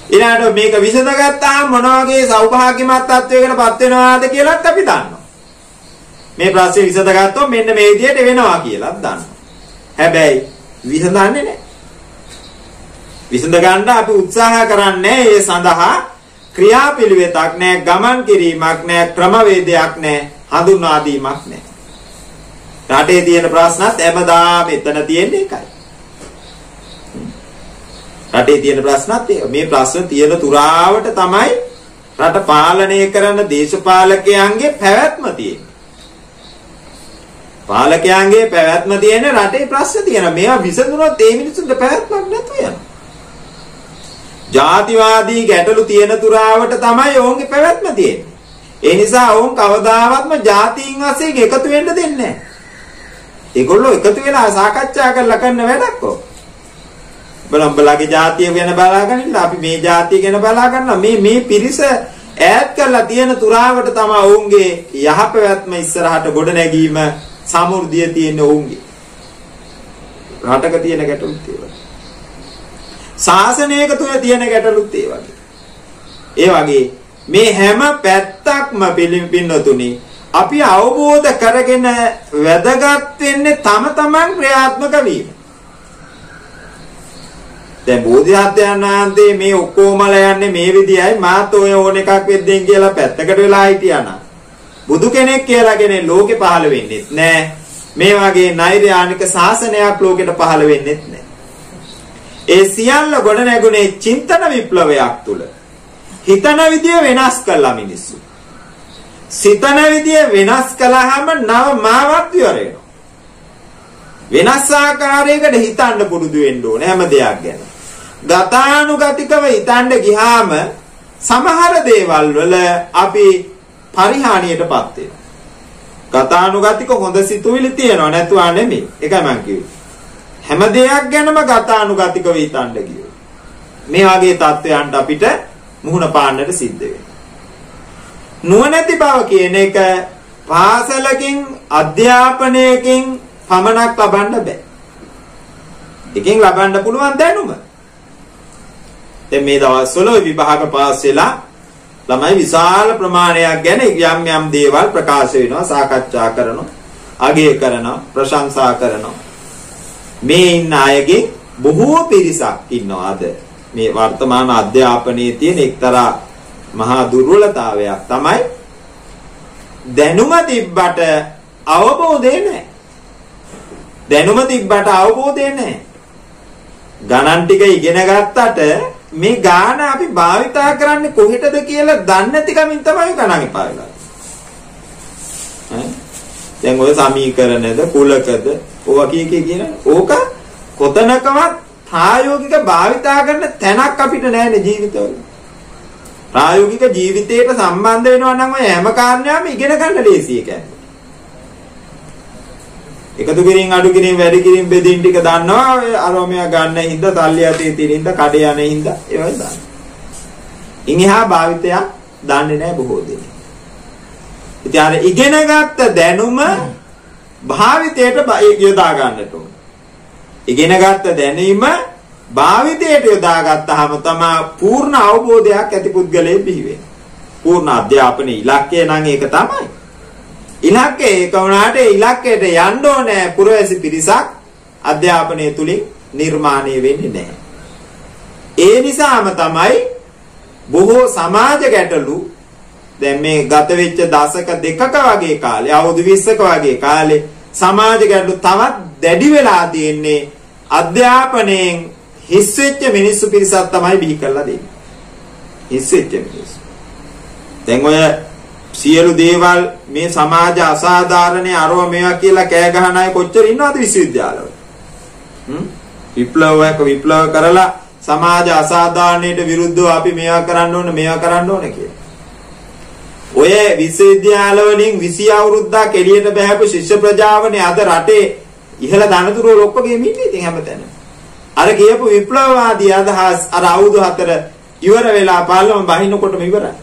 ඊළඟට මේක විසඳගත්තාම මොන වගේ සෞභාග්‍යමත් තත්වයකටපත් වෙනවාද කියලාත් අපි දන්නවා. මේ ප්‍රශ්නේ විසඳගත්තොත් මෙන්න මේ විදියට වෙනවා කියලාත් දන්නවා. හැබැයි විසඳන්නේ නැහැ. විසඳ ගන්න අපි උත්සාහ කරන්නේ ඒ සඳහා ක්‍රියාපිළිවෙතක් නැහැ, ගමන් කිරීමක් නැහැ, ක්‍රමවේදයක් නැහැ, හඳුන්වා දීමක් නැහැ. රටේ තියෙන ප්‍රශ්නත් හැමදාම එතන තියෙන එකයි. රටේ තියෙන ප්‍රශ්නත් මේ ප්‍රශ්න තියෙන තුරාවට තමයි රට පාලනය කරන දේශපාලකයන්ගේ පැවැත්ම තියෙන්නේ. පාලකයන්ගේ පැවැත්ම තියෙන රටේ ප්‍රශ්න තියෙනවා. මේවා විසඳුනොත් ඒ මිනිසුන්ට පැවැත්මක් නැතු වෙනවා. ජාතිවාදී ගැටලු තියෙන තුරාවට තමයි ඔවුන්ගේ පැවැත්ම තියෙන්නේ. ඒ නිසා ඔවුන් කවදාවත්ම ජාතීන් වශයෙන් එකතු වෙන්න දෙන්නේ නැහැ. ඒගොල්ලෝ එකතු වෙලා සාකච්ඡා කරලා කරන වැඩක් ඔය. බලම්බලගේ ජාතිය ගැන බලාගන්න අපි මේ ජාතිය ගැන බලා ගන්නවා. මේ පිරිස ඈත් කරලා තියෙන තුරාවට තමයි ඔවුන්ගේ යහපැවැත්ම ඉස්සරහට ගොඩ නැගීම සමෘද්ධිය තියෙන ඔවුන්ගේ. රටක තියෙන ගැටලුත් ඒ වගේ. ශාසනයක තුල තියෙන ගැටලුත් ඒ වගේ. ඒ වගේ මේ හැම පැත්තක්ම පිළිපින්නතුනි අපි අවබෝධ කරගෙන වැදගත් වෙන්නේ තම තමන් ක්‍රියාත්මක වීම. දැන් බෝධිසත්වයන් වහන්සේ මේ ඔක්කොමල යන්නේ මේ විදියයි මාත් ඔය ඕන එකක් වෙද්දෙන් කියලා පැත්තකට වෙලා හිටියානම් බුදු කෙනෙක් කියලාගෙන ලෝකෙ පහළ වෙන්නේ නැහැ. මේ වගේ නෛර්යානික ශාසනයක් ලෝකෙට පහළ වෙන්නේ නැහැ. ඒ සියල්ල ගොඩ නැගුණේ චින්තන විප්ලවයක් තුල. හිතන විදිය වෙනස් කළා මිනිස්සු. සිතන විදිය වෙනස් කළාම නව මාවත් ඉවර වෙනවා. වෙනස් ආකාරයකට හිතන්න පුරුදු වෙන්න ඕනේ හැම දෙයක් ගැන. ගතානුගතිකව හිතන්න ගියාම සමහර දේවල් වල අපි පරිහානියටපත් වෙනවා. ගතානුගතික හොඳ සිතුවිලි තියෙනවා නැතුව නෙමෙයි. ඒකයි මම කිව්වේ. හැම දෙයක් ගැනම ගතානුගතිකව හිතන්න ගියොත් මේ වගේ තත්ත්වයන්ට අපිට මුහුණ පාන්නට සිද්ධ වෙනවා. නුවණැති බව කියන එක පාසලකින් අධ්‍යාපනයකින් පමණක් ලබන්න බෑ. එකෙන් ලබන්න පුළුවන් දැනුම. දැන් මේ දවස්වල විභාග පාස් වෙලා ළමයි විශාල ප්‍රමාණයක් ගැන යම් යම් දේවල් ප්‍රකාශ වෙනවා, සාකච්ඡා කරනවා, අගය කරනවා, ප්‍රශංසා කරනවා. මේ ඉන්න අයගේ බොහෝ පිරිසක් ඉන්නවා අද මේ වර්තමාන අධ්‍යාපනයේ තියෙන එක්තරා මහා දුර්වලතාවයක් තමයි දැනුම තිබ්බට අවබෝධය නැහැ. දැනුම තිබ්බට අවබෝධය නැහැ. ගණන් ටික ඉගෙන ගත්තට මේ ගාන අපි භාවිතා කරන්නේ කොහෙටද කියලා දන්නේ නැති කමින් තමයි ගණන් එපා වෙලා. දැන් ඔය සමීකරණද කුලකද ඕවා කියන ඕක කොතනකවත් ප්‍රායෝගික භාවිතා කරන තැනක් අපිට නැහැනේ ජීවිතවල. ප්‍රායෝගික ජීවිතයට සම්බන්ධ වෙනවා නම් ඔය හැම කාරණාවම ඉගෙන ගන්න ලේසි එකයි. එකතු කිරින් අඩු කිරින් වැඩි කිරින් බෙදින් ටික දන්නවා. ඔය අරෝමයා ගන්න හින්දා තල්ලි යතේ තියෙන හින්දා කඩේ යන හින්දා ඒවයි දන්නවා. ඉන්හා භාවිතයක් දන්නේ නැහැ බොහෝ දෙනෙක්. ඉතින් අර ඉගෙනගත්ත දැනුම භාවිතයට යොදා ගන්නට ඕන. ඉගෙනගත්ත දැනීම භාවිතයට යොදා ගත්තාම තමයි පූර්ණ අවබෝධයක් ඇති පුද්ගලයෙක් බිහි වෙන්නේ. පූර්ණ අධ්‍යාපනයේ ඉලක්කය නම් ඒක තමයි. ඉලක්කය ඒක වුණාට ඒ ඉලක්කයට යන්න ඕනේ පුරවැසි පිරිසක් අධ්‍යාපනය තුලින් නිර්මාණය වෙන්නේ නැහැ. ඒ නිසාම තමයි බොහෝ සමාජ ගැටලු දැන් මේ ගත වෙච්ච දශක දෙකක වගේ කාලේ අවුරුදු 20ක වගේ කාලේ සමාජ ගැටලු තවත් දැඩි වෙලා තියෙන්නේ අධ්‍යාපනයෙන් හිස් වෙච්ච මිනිස්සු පිරිසක් තමයි බිහි කරලා දෙන්නේ. හිස් වෙච්ච මිනිස්සු. දැන් ඔය සියලු දේවල් මේ සමාජ අසාධාරණේ අරව මේවා කියලා කෑ ගහන අය කොච්චර ඉන්නවද විශ්වවිද්‍යාලවල? විප්ලව කරලා සමාජ අසාධාරණයට විරුද්ධව අපි මේවා කරන්න ඕන කියලා. ඔය විශ්වවිද්‍යාල වලින් 20 අවුරුද්දක් එළියට බහැපු ශිෂ්‍ය ප්‍රජාවනේ අද රටේ ඉහළ ධනතුරු ඔක්කොගෙම ඉන්නේ ඉතින් හැමතැනම. අර කියපු විප්ලවවාදී අදහස් අර අවුරුදු 4 ඉවර වෙලා පාර්ලිමේන්තුව බහිනකොටම ඉවරයි.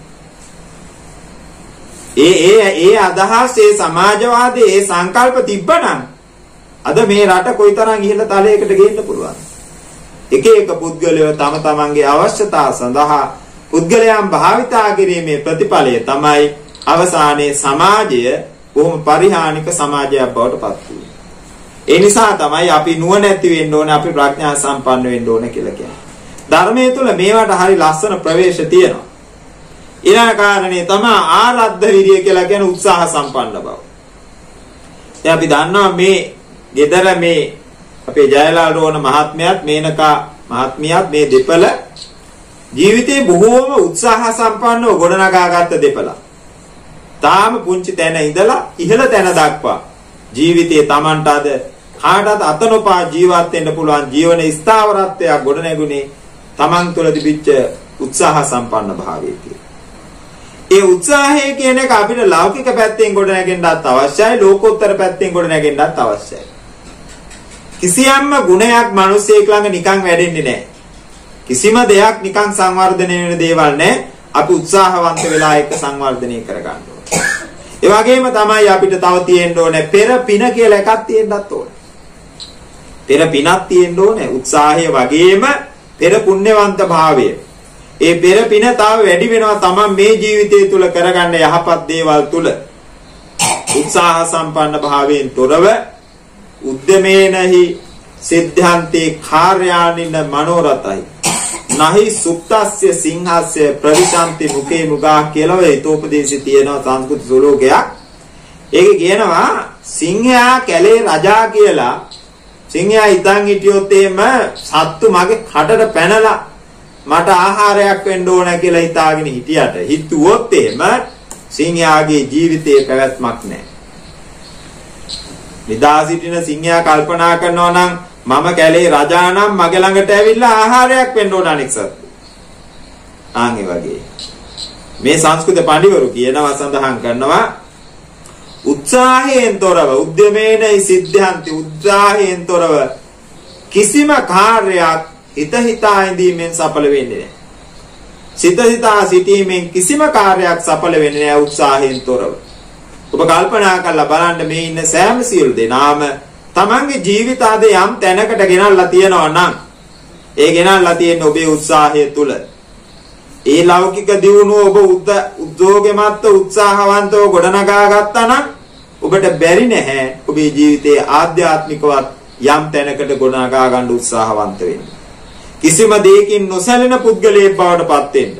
ඒ අදහස් ඒ සමාජවාදී ඒ සංකල්ප තිබ්බනම් අද මේ රට කොයිතරම් ඉහළ තලයකට ගේන්න පුළුවන්. එක එක පුද්ගලයෝ තම තමන්ගේ අවශ්‍යතා සඳහා පුද්ගලයන් භාවිතා කිරීමේ ප්‍රතිඵලය තමයි අවසානයේ සමාජය බොහොම පරිහානික සමාජයක් බවට පත් වෙන්නේ. ඒ නිසා තමයි අපි නුවණැති වෙන්න ඕනේ, අපි ප්‍රඥා සම්පන්න වෙන්න ඕනේ කියලා කියන්නේ. ධර්මයේ තුල මේවට හරි ලස්සන ප්‍රවේශ තියෙනවා. ඊළඟ කාරණේ තමයි ආරද්ධ විරිය කියලා කියන උත්සාහ සම්පන්න බව. දැන් අපි දන්නවා මේ ගෙදර මේ අපේ ජයලාල් රෝණ මහත්මයාත් මේනකා මහත්මියත් මේ දෙපළ ජීවිතේ බොහෝම උත්සාහ සම්පන්නව ගොඩනගාගත්ත දෙපළ. තාම පුංචි තැන ඉඳලා ඉහළ තැන දක්වා ජීවිතේ Tamanට අද කාටත් අත නොපා ජීවත් වෙන්න පුළුවන් ජීවන ස්ථාවරත්වයක් ගොඩනැගුණේ Taman තුළ තිබිච්ච උත්සාහ සම්පන්න භාවයේදී. ඒ උත්සාහය කියන එක අපිට ලෞකික පැත්තෙන් ගොඩනැගෙන්නත් අවශ්‍යයි, ලෝකෝත්තර පැත්තෙන් ගොඩනැගෙන්නත් අවශ්‍යයි. කිසියම්ම ගුණයක් මිනිසෙක් ළඟ නිකන් වැඩෙන්නේ නැහැ. කිසිම දෙයක් නිකන් සංවර්ධනය වෙන දේවල් නැහැ. අපි උත්සාහවන්ත වෙලා ඒක සංවර්ධනය කරගන්න ඕනේ. ඒ වගේම තමයි අපිට තව තියෙන්න ඕනේ පෙර පින කියලා එකක් තියෙන්නත් ඕනේ. පෙර පිනක් තියෙන්න ඕනේ. උත්සාහය වගේම පෙර පුණ්‍යවන්ත භාවය. ඒ පෙර පින තව වැඩි වෙනවා තමන් මේ ජීවිතය තුල කරගන්න යහපත් දේවල් තුල. උත්සාහ සම්පන්න භාවයෙන් තොරව උද්දමේනහි සිද්ධාන්තේ කාර්යානින මනෝරතයි නහි සුක්තස්ය සිංහස්ය ප්‍රවිශාන්ති මුකේ මුගා කියලා ඔය ඊතෝපදේශي තියෙනවා සංස්කෘත සුලෝකයක්. ඒකේ කියනවා සිංහයා කැලේ රජා කියලා. සිංහයා ඉතින් හිටියොත් එහෙම සත්තු මගේ කඩට පැනලා මට ආහාරයක් වෙන්න ඕන කියලා හිතාගෙන හිටියට හිතුවොත් එහෙම සිංහයාගේ ජීවිතේ පැවැත්මක් නැහැ. නිදා සිටින සිංහයා කල්පනා කරනවා නම් මම කැලේ රජා නම් මගේ ළඟට ඇවිල්ලා ආහාරයක් වෙන්න ඕන අනෙක් සත්තු. ආන් ඒ වගේ. මේ සංස්කෘත පඬිවරු කියනවා සඳහන් කරනවා උත්සාහයෙන් තොරව උද්‍යමේනයි සිද්ධාන්ති උත්සාහයෙන් තොරව කිසිම කාර්යයක් හිත හිතා ඉඳීමෙන් සඵල වෙන්නේ නැහැ. සිත හිතා සිටීමෙන් කිසිම කාර්යයක් සඵල වෙන්නේ නැහැ උත්සාහයෙන් තොරව. ඔබ කල්පනා කරලා බලන්න මේ ඉන්න සෑම සියලු දෙනාම තමන්ගේ ජීවිත ආද යම් තැනකට ගෙනල්ලා තියනවා නම් ඒ ගෙනල්ලා තියෙන ඔබේ උත්සාහය තුල ඒ ලෞකික දියුණුව ඔබ උද්‍යෝගමත් උත්සාහවන්තව ගොඩනගා ගත්තා නම් ඔබට බැරි නැහැ ඔබේ ජීවිතයේ ආධ්‍යාත්මිකවත් යම් තැනකට ගොඩනගා ගන්න උත්සාහවන්ත වෙන්න. කිසිම දෙයකින් නොසැලෙන පුද්ගලයෙක් බවට පත් වෙන්න.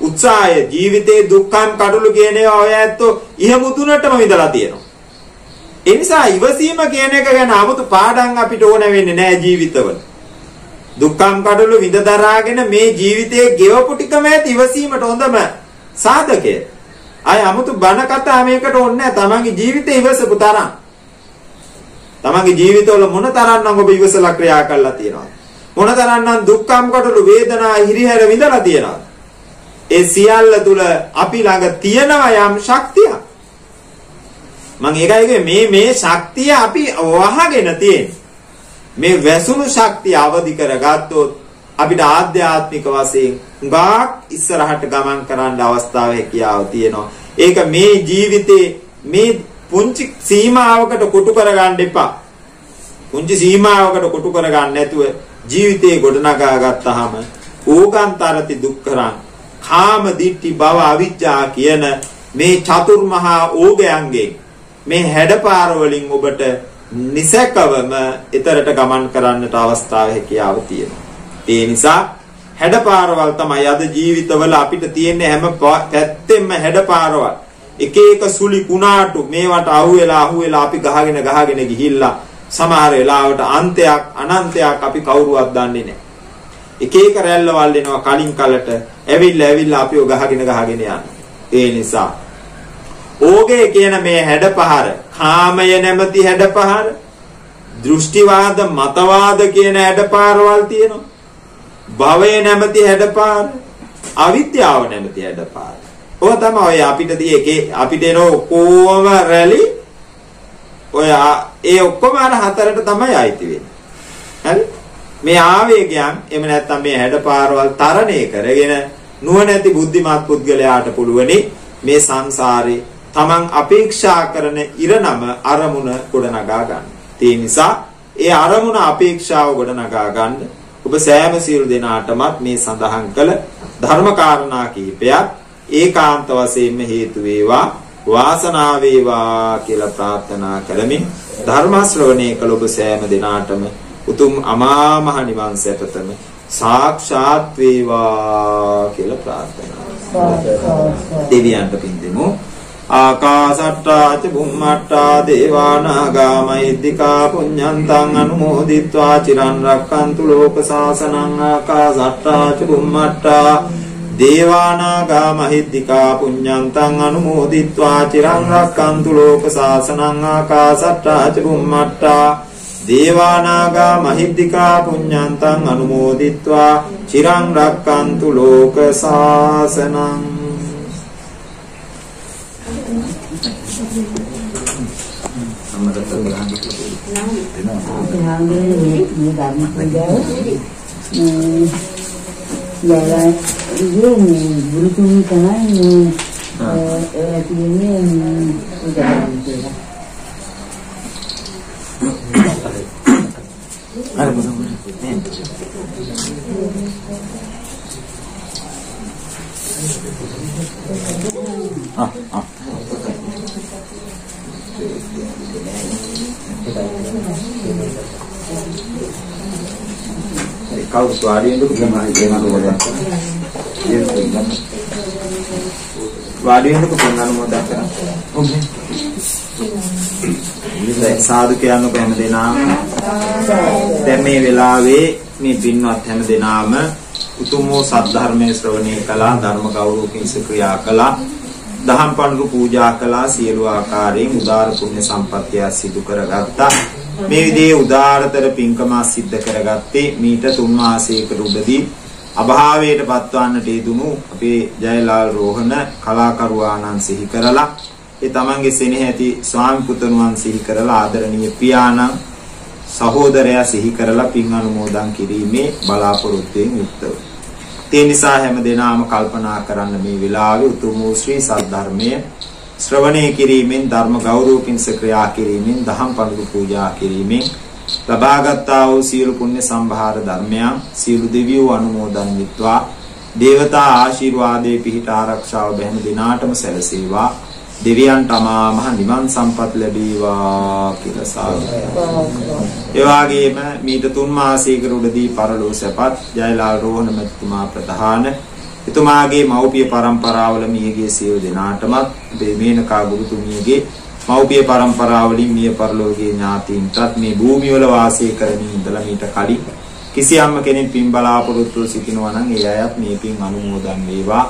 උත්සාහය ජීවිතයේ දුක්ඛම් කඩළු කියන ඒවා ඔය ඇත්තෝ ඉහමුදුනටම විඳලා තියෙනවා. ඒ නිසා ඉවසීම කියන එක ගැන 아무තු පාඩම් අපිට ඕන වෙන්නේ නැහැ ජීවිතවල. දුක්ඛම් කඩළු විඳ දරාගෙන මේ ජීවිතයේ ගෙවපු ටිකම ඇති ඉවසීමට හොඳම සාධකය. අය 아무තු බණ කතා මේකට ඕනේ නැහැ. තමන්ගේ ජීවිතේ ඉවසපු තරම්. තමන්ගේ ජීවිතවල මොන තරම්නම් ඔබ ඉවසලා ක්‍රියා කරලා තියෙනවද? මොන තරම්නම් දුක්ඛම් කඩළු වේදනා හිරිහැර විඳලා තියෙනවද? ඒ සියල්ල තුල අපි ළඟ තියෙනවා යම් ශක්තියක්. මම ඒකයි මේ ශක්තිය අපි වහගෙන තියෙන්නේ. මේ වැසුණු ශක්තිය අවදි කරගත්තොත් අපිට ආධ්‍යාත්මික වශයෙන් හුඟක් ඉස්සරහට ගමන් කරන්න අවස්ථාව හැකියාව තියෙනවා. ඒක මේ ජීවිතේ මේ පුංචි සීමාවකට කොටු කරගන්න එපා. පුංචි සීමාවකට කොටු කරගන්න නැතුව ජීවිතේ ගොඩනගා ගත්තාම ඕකාන්තරති දුක්ඛරං කාම දිට්ඨි භව අවිජ්ජා කියන මේ චතුර්මහා ඕගයන්ගේ මේ හැඩපාර වලින් ඔබට නිසකවම ඊතරට ගමන් කරන්නට අවස්ථාව හැකියාව තියෙනවා. ඒ නිසා හැඩපාරවල් තමයි අද ජීවිතවල අපිට තියෙන හැම පැත්තෙම හැඩපාරවල්. එක එක සුලි කුණාටු මේවට අහුවෙලා අපි ගහගෙන ගිහිල්ලා සමහර වෙලාවට අන්තයක් අනන්තයක් අපි කවුරුවත් දන්නේ නැහැ. එක එක රැල්ලවල් එනවා කලින් කලට ඇවිල්ලා අපිව ගහගෙන යනවා. ඒ නිසා ඕගේ කියන මේ හැඩපහර කාමය නැමැති හැඩපහර දෘෂ්ටිවාද මතවාද කියන හැඩපාරවල් තියෙනවා. භවය නැමැති හැඩපාර අවිද්‍යාව නැමැති හැඩපාර. ඔය තමයි අපිට අපිට එන ඔක්කොම රැලි ඔය ඒ ඔක්කොම අර හතරට තමයි අයිති වෙන්නේ. හරි? මේ ආවේගයන් එහෙම නැත්නම් මේ හැඩපාරවල් තරණය කරගෙන නුවණැති බුද්ධිමත් පුද්ගලයාට පුළුවනි මේ සංසාරේ තමන් අපේක්ෂා කරන ඉරණම අරමුණ ගොඩනගා ගන්න. ඒ නිසා ඒ අරමුණ අපේක්ෂාව ගොඩනගා ගන්න ඔබ සෑම සියලු දෙනාටමත් මේ සඳහන් කළ ධර්ම කාරණා කිහිපයක් ඒකාන්ත වශයෙන්ම හේතු වේවා වාසනාව වේවා කියලා ප්‍රාර්ථනා කරමින් ධර්ම ශ්‍රවණය කළ ඔබ සෑම දෙනාටම උතුම් අමා මහ නිවන් සැපතම සාක්ෂාත් වේවා කියලා ප්‍රාර්ථනා කරනවා. දෙවියන්ට පින් දෙමු. ආකාසට්ටා ච බුම්මට්ටා දේවානාගා මහිද්దికා පුඤ්ඤන්තං අනුමෝදිත්වා චිරන් රක්칸තු ලෝක සාසනං ආකාසට්ටා ච බුම්මට්ටා දේවානාගා මහිද්దికා පුඤ්ඤන්තං අනුමෝදිත්වා චිරන් රක්칸තු ලෝක සාසනං ආකාසට්ටා ච බුම්මට්ටා දේවානාගා මහිද්దికා පුඤ්ඤන්තං අනුමෝදිත්වා චිරන් රක්칸තු ලෝක සාසනං. Kau suari itu bagaimana? Suari itu bagaimana modal kan? සාදු කියන්න හැම දෙනාම දැන් මේ වෙලාවේ මේ පින්වත් හැම දෙනාම උතුම් වූ සද්ධර්මයේ ශ්‍රවණය කළා, ධර්ම ගෞරවකින් ක්‍රියා කළා, දහම් පඬුරු පූජා කළා, සියලු ආකාරයෙන් උදාර පුණ්‍ය සම්පත්තිය සිදු කරගත්තා. මේ විදිහේ උදාරතර පින්කම සිද්ධ කරගත්තේ මීට 3 මාසයකට උඩදී අභාවයට පත්වන්නට යෙදුණු අපේ ජයලාල් රෝහණ කලාකරුවාණන් සිහි කරලා ඒ තමන්ගේ සෙනෙහ ඇති ස්වාමි පුතණුවන් සිහි කරලා ආදරණීය පියාණන් සහෝදරයා සිහි කරලා පින් අනුමෝදන් කිරීමේ බලාපොරොත්තුෙන් යුක්තව. ඒ නිසා හැම දිනම කල්පනා කරන්න මේ වෙලාවේ උතුම් වූ ශ්‍රී සද්ධර්මයේ ශ්‍රවණය කිරීමෙන් ධර්ම ගෞරවකින් ක්‍රියා කිරීමෙන් දහම් පඬුරු පූජා කිරීමෙන් ලබාගත්තා වූ සියලු පුණ්‍ය සම්භාර ධර්මයන් සියලු දෙවියෝ අනුමෝදන් විත්වා දේවතා ආශිර්වාදයේ පිහිට ආරක්ෂාව බැහැම දිනාටම සැලසේවා. දෙවියන්ට අමා මහ නිවන් සම්පත් ලැබේවා කියලා සාදුනා. ඒ වගේම මීට 3 මාසයකට උඩදී පරලෝ සැපත් ජයලාල් රෝහණ මැතිතුමා ප්‍රධාන එතුමාගේ මව්පිය පරම්පරාවල මියගේ සියලු දෙනාටමත් මේනකා ගුරුතුමියගේ මව්පිය පරම්පරාවලින් මිය පරලෝකයේ ඥාතීන්ටත් මේ භූමිය වල වාසය කරමින් ඉඳලා මීට කලින් කිසියම්ම කෙනෙක් පින් බලාපොරොත්තු සිටිනවා නම් ඒ අයත් මේ පින් අනුමෝදන් වේවා.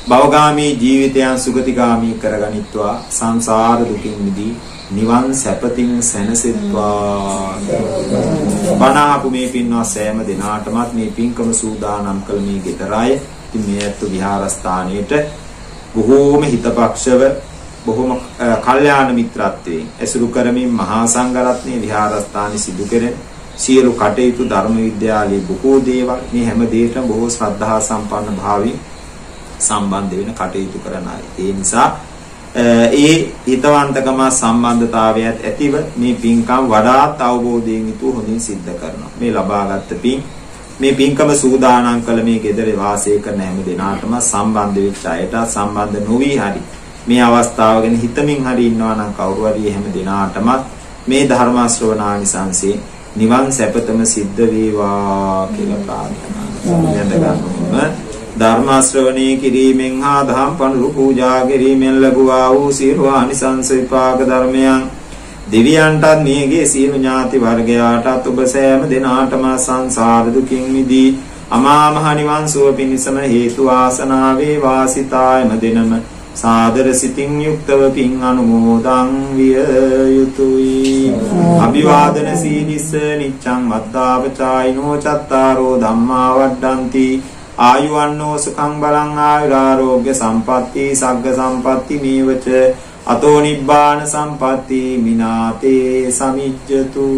භවගාමී ජීවිතයන් සුගතිගාමී කරගනිත්වා සංසාර දුකින් මිදී නිවන් සැපතින් සැනසෙත්වා. බණාපු මේ පින්වත් සෑම දිනාටමත් මේ පින්කම සූදානම් කළ මේ ගෙදරාය ඉතින් මේ ඇත්ත විහාරස්ථානයේට බොහෝම හිතපක්ෂව බොහෝම කල්යාණ මිත්‍රත්වයෙන් ඇසුරු කරමින් මහා සංඝරත්නයේ විහාරස්ථානයේ සිදු කෙරෙන සියලු කටයුතු ධර්ම විද්‍යාලයේ බොහෝ දේවල් මේ හැම දෙයකටම බොහෝ ශ්‍රද්ධා සම්පන්න භාවයෙන් සම්බන්ධ වෙන කටයුතු කරන අය. ඒ නිසා ඒ හිතවන්තකම සම්බන්ධතාවයත් ඇතිව මේ පින්කම් වඩාත් අවබෝධයෙන් යුතුව හොඳින් සිද්ධ කරනවා. මේ ලබාගත් පින් මේ පින්කම සූදානම් කළ මේ ගෙදර වාසය කරන හැම දෙනාටම සම්බන්ධ වෙච්ච අයට සම්බන්ධ නොවි හරි මේ අවස්ථාව ගැන හිතමින් හරි ඉන්නවා නම් කවුරු හරි හැම දෙනාටම මේ ධර්ම ශ්‍රවණානිසංසයෙන් නිවන් සැපතම සිද්ධ වේවා කියලා ප්‍රාර්ථනා කරනවා. ධර්ම ශ්‍රවණේ කිරීමෙන් හා දහම් පඬුරු පූජා කිරීමෙන් ලැබුවා වූ සියලු ආනිසංස විපාක ධර්මයන් දෙවියන්ටත් නියගේ සියලු ඥාති වර්ගයාටත් ඔබ සෑම දෙනාටම සංසාර දුකින් මිදී අමා මහ නිවන් සුව පිණිසම හේතු ආසනා වේවා සිතායම දෙනම සාදර සිතින් යුක්තව පින් අනුමෝදන් විය යුතුයි. අභිවාදන සීලිස්ස නිච්ඡං වද්දාපචායිනෝ චත්තාරෝ ධම්මා වඩ්ඩಂತಿ ආයුවන්නෝ සුඛං බලං ආයුරාෝග්‍ය සම්පatti සග්ග සම්පatti මේවච අතෝ නිබ්බාන සම්පatti මිනාතේ සමිජ්ජතු.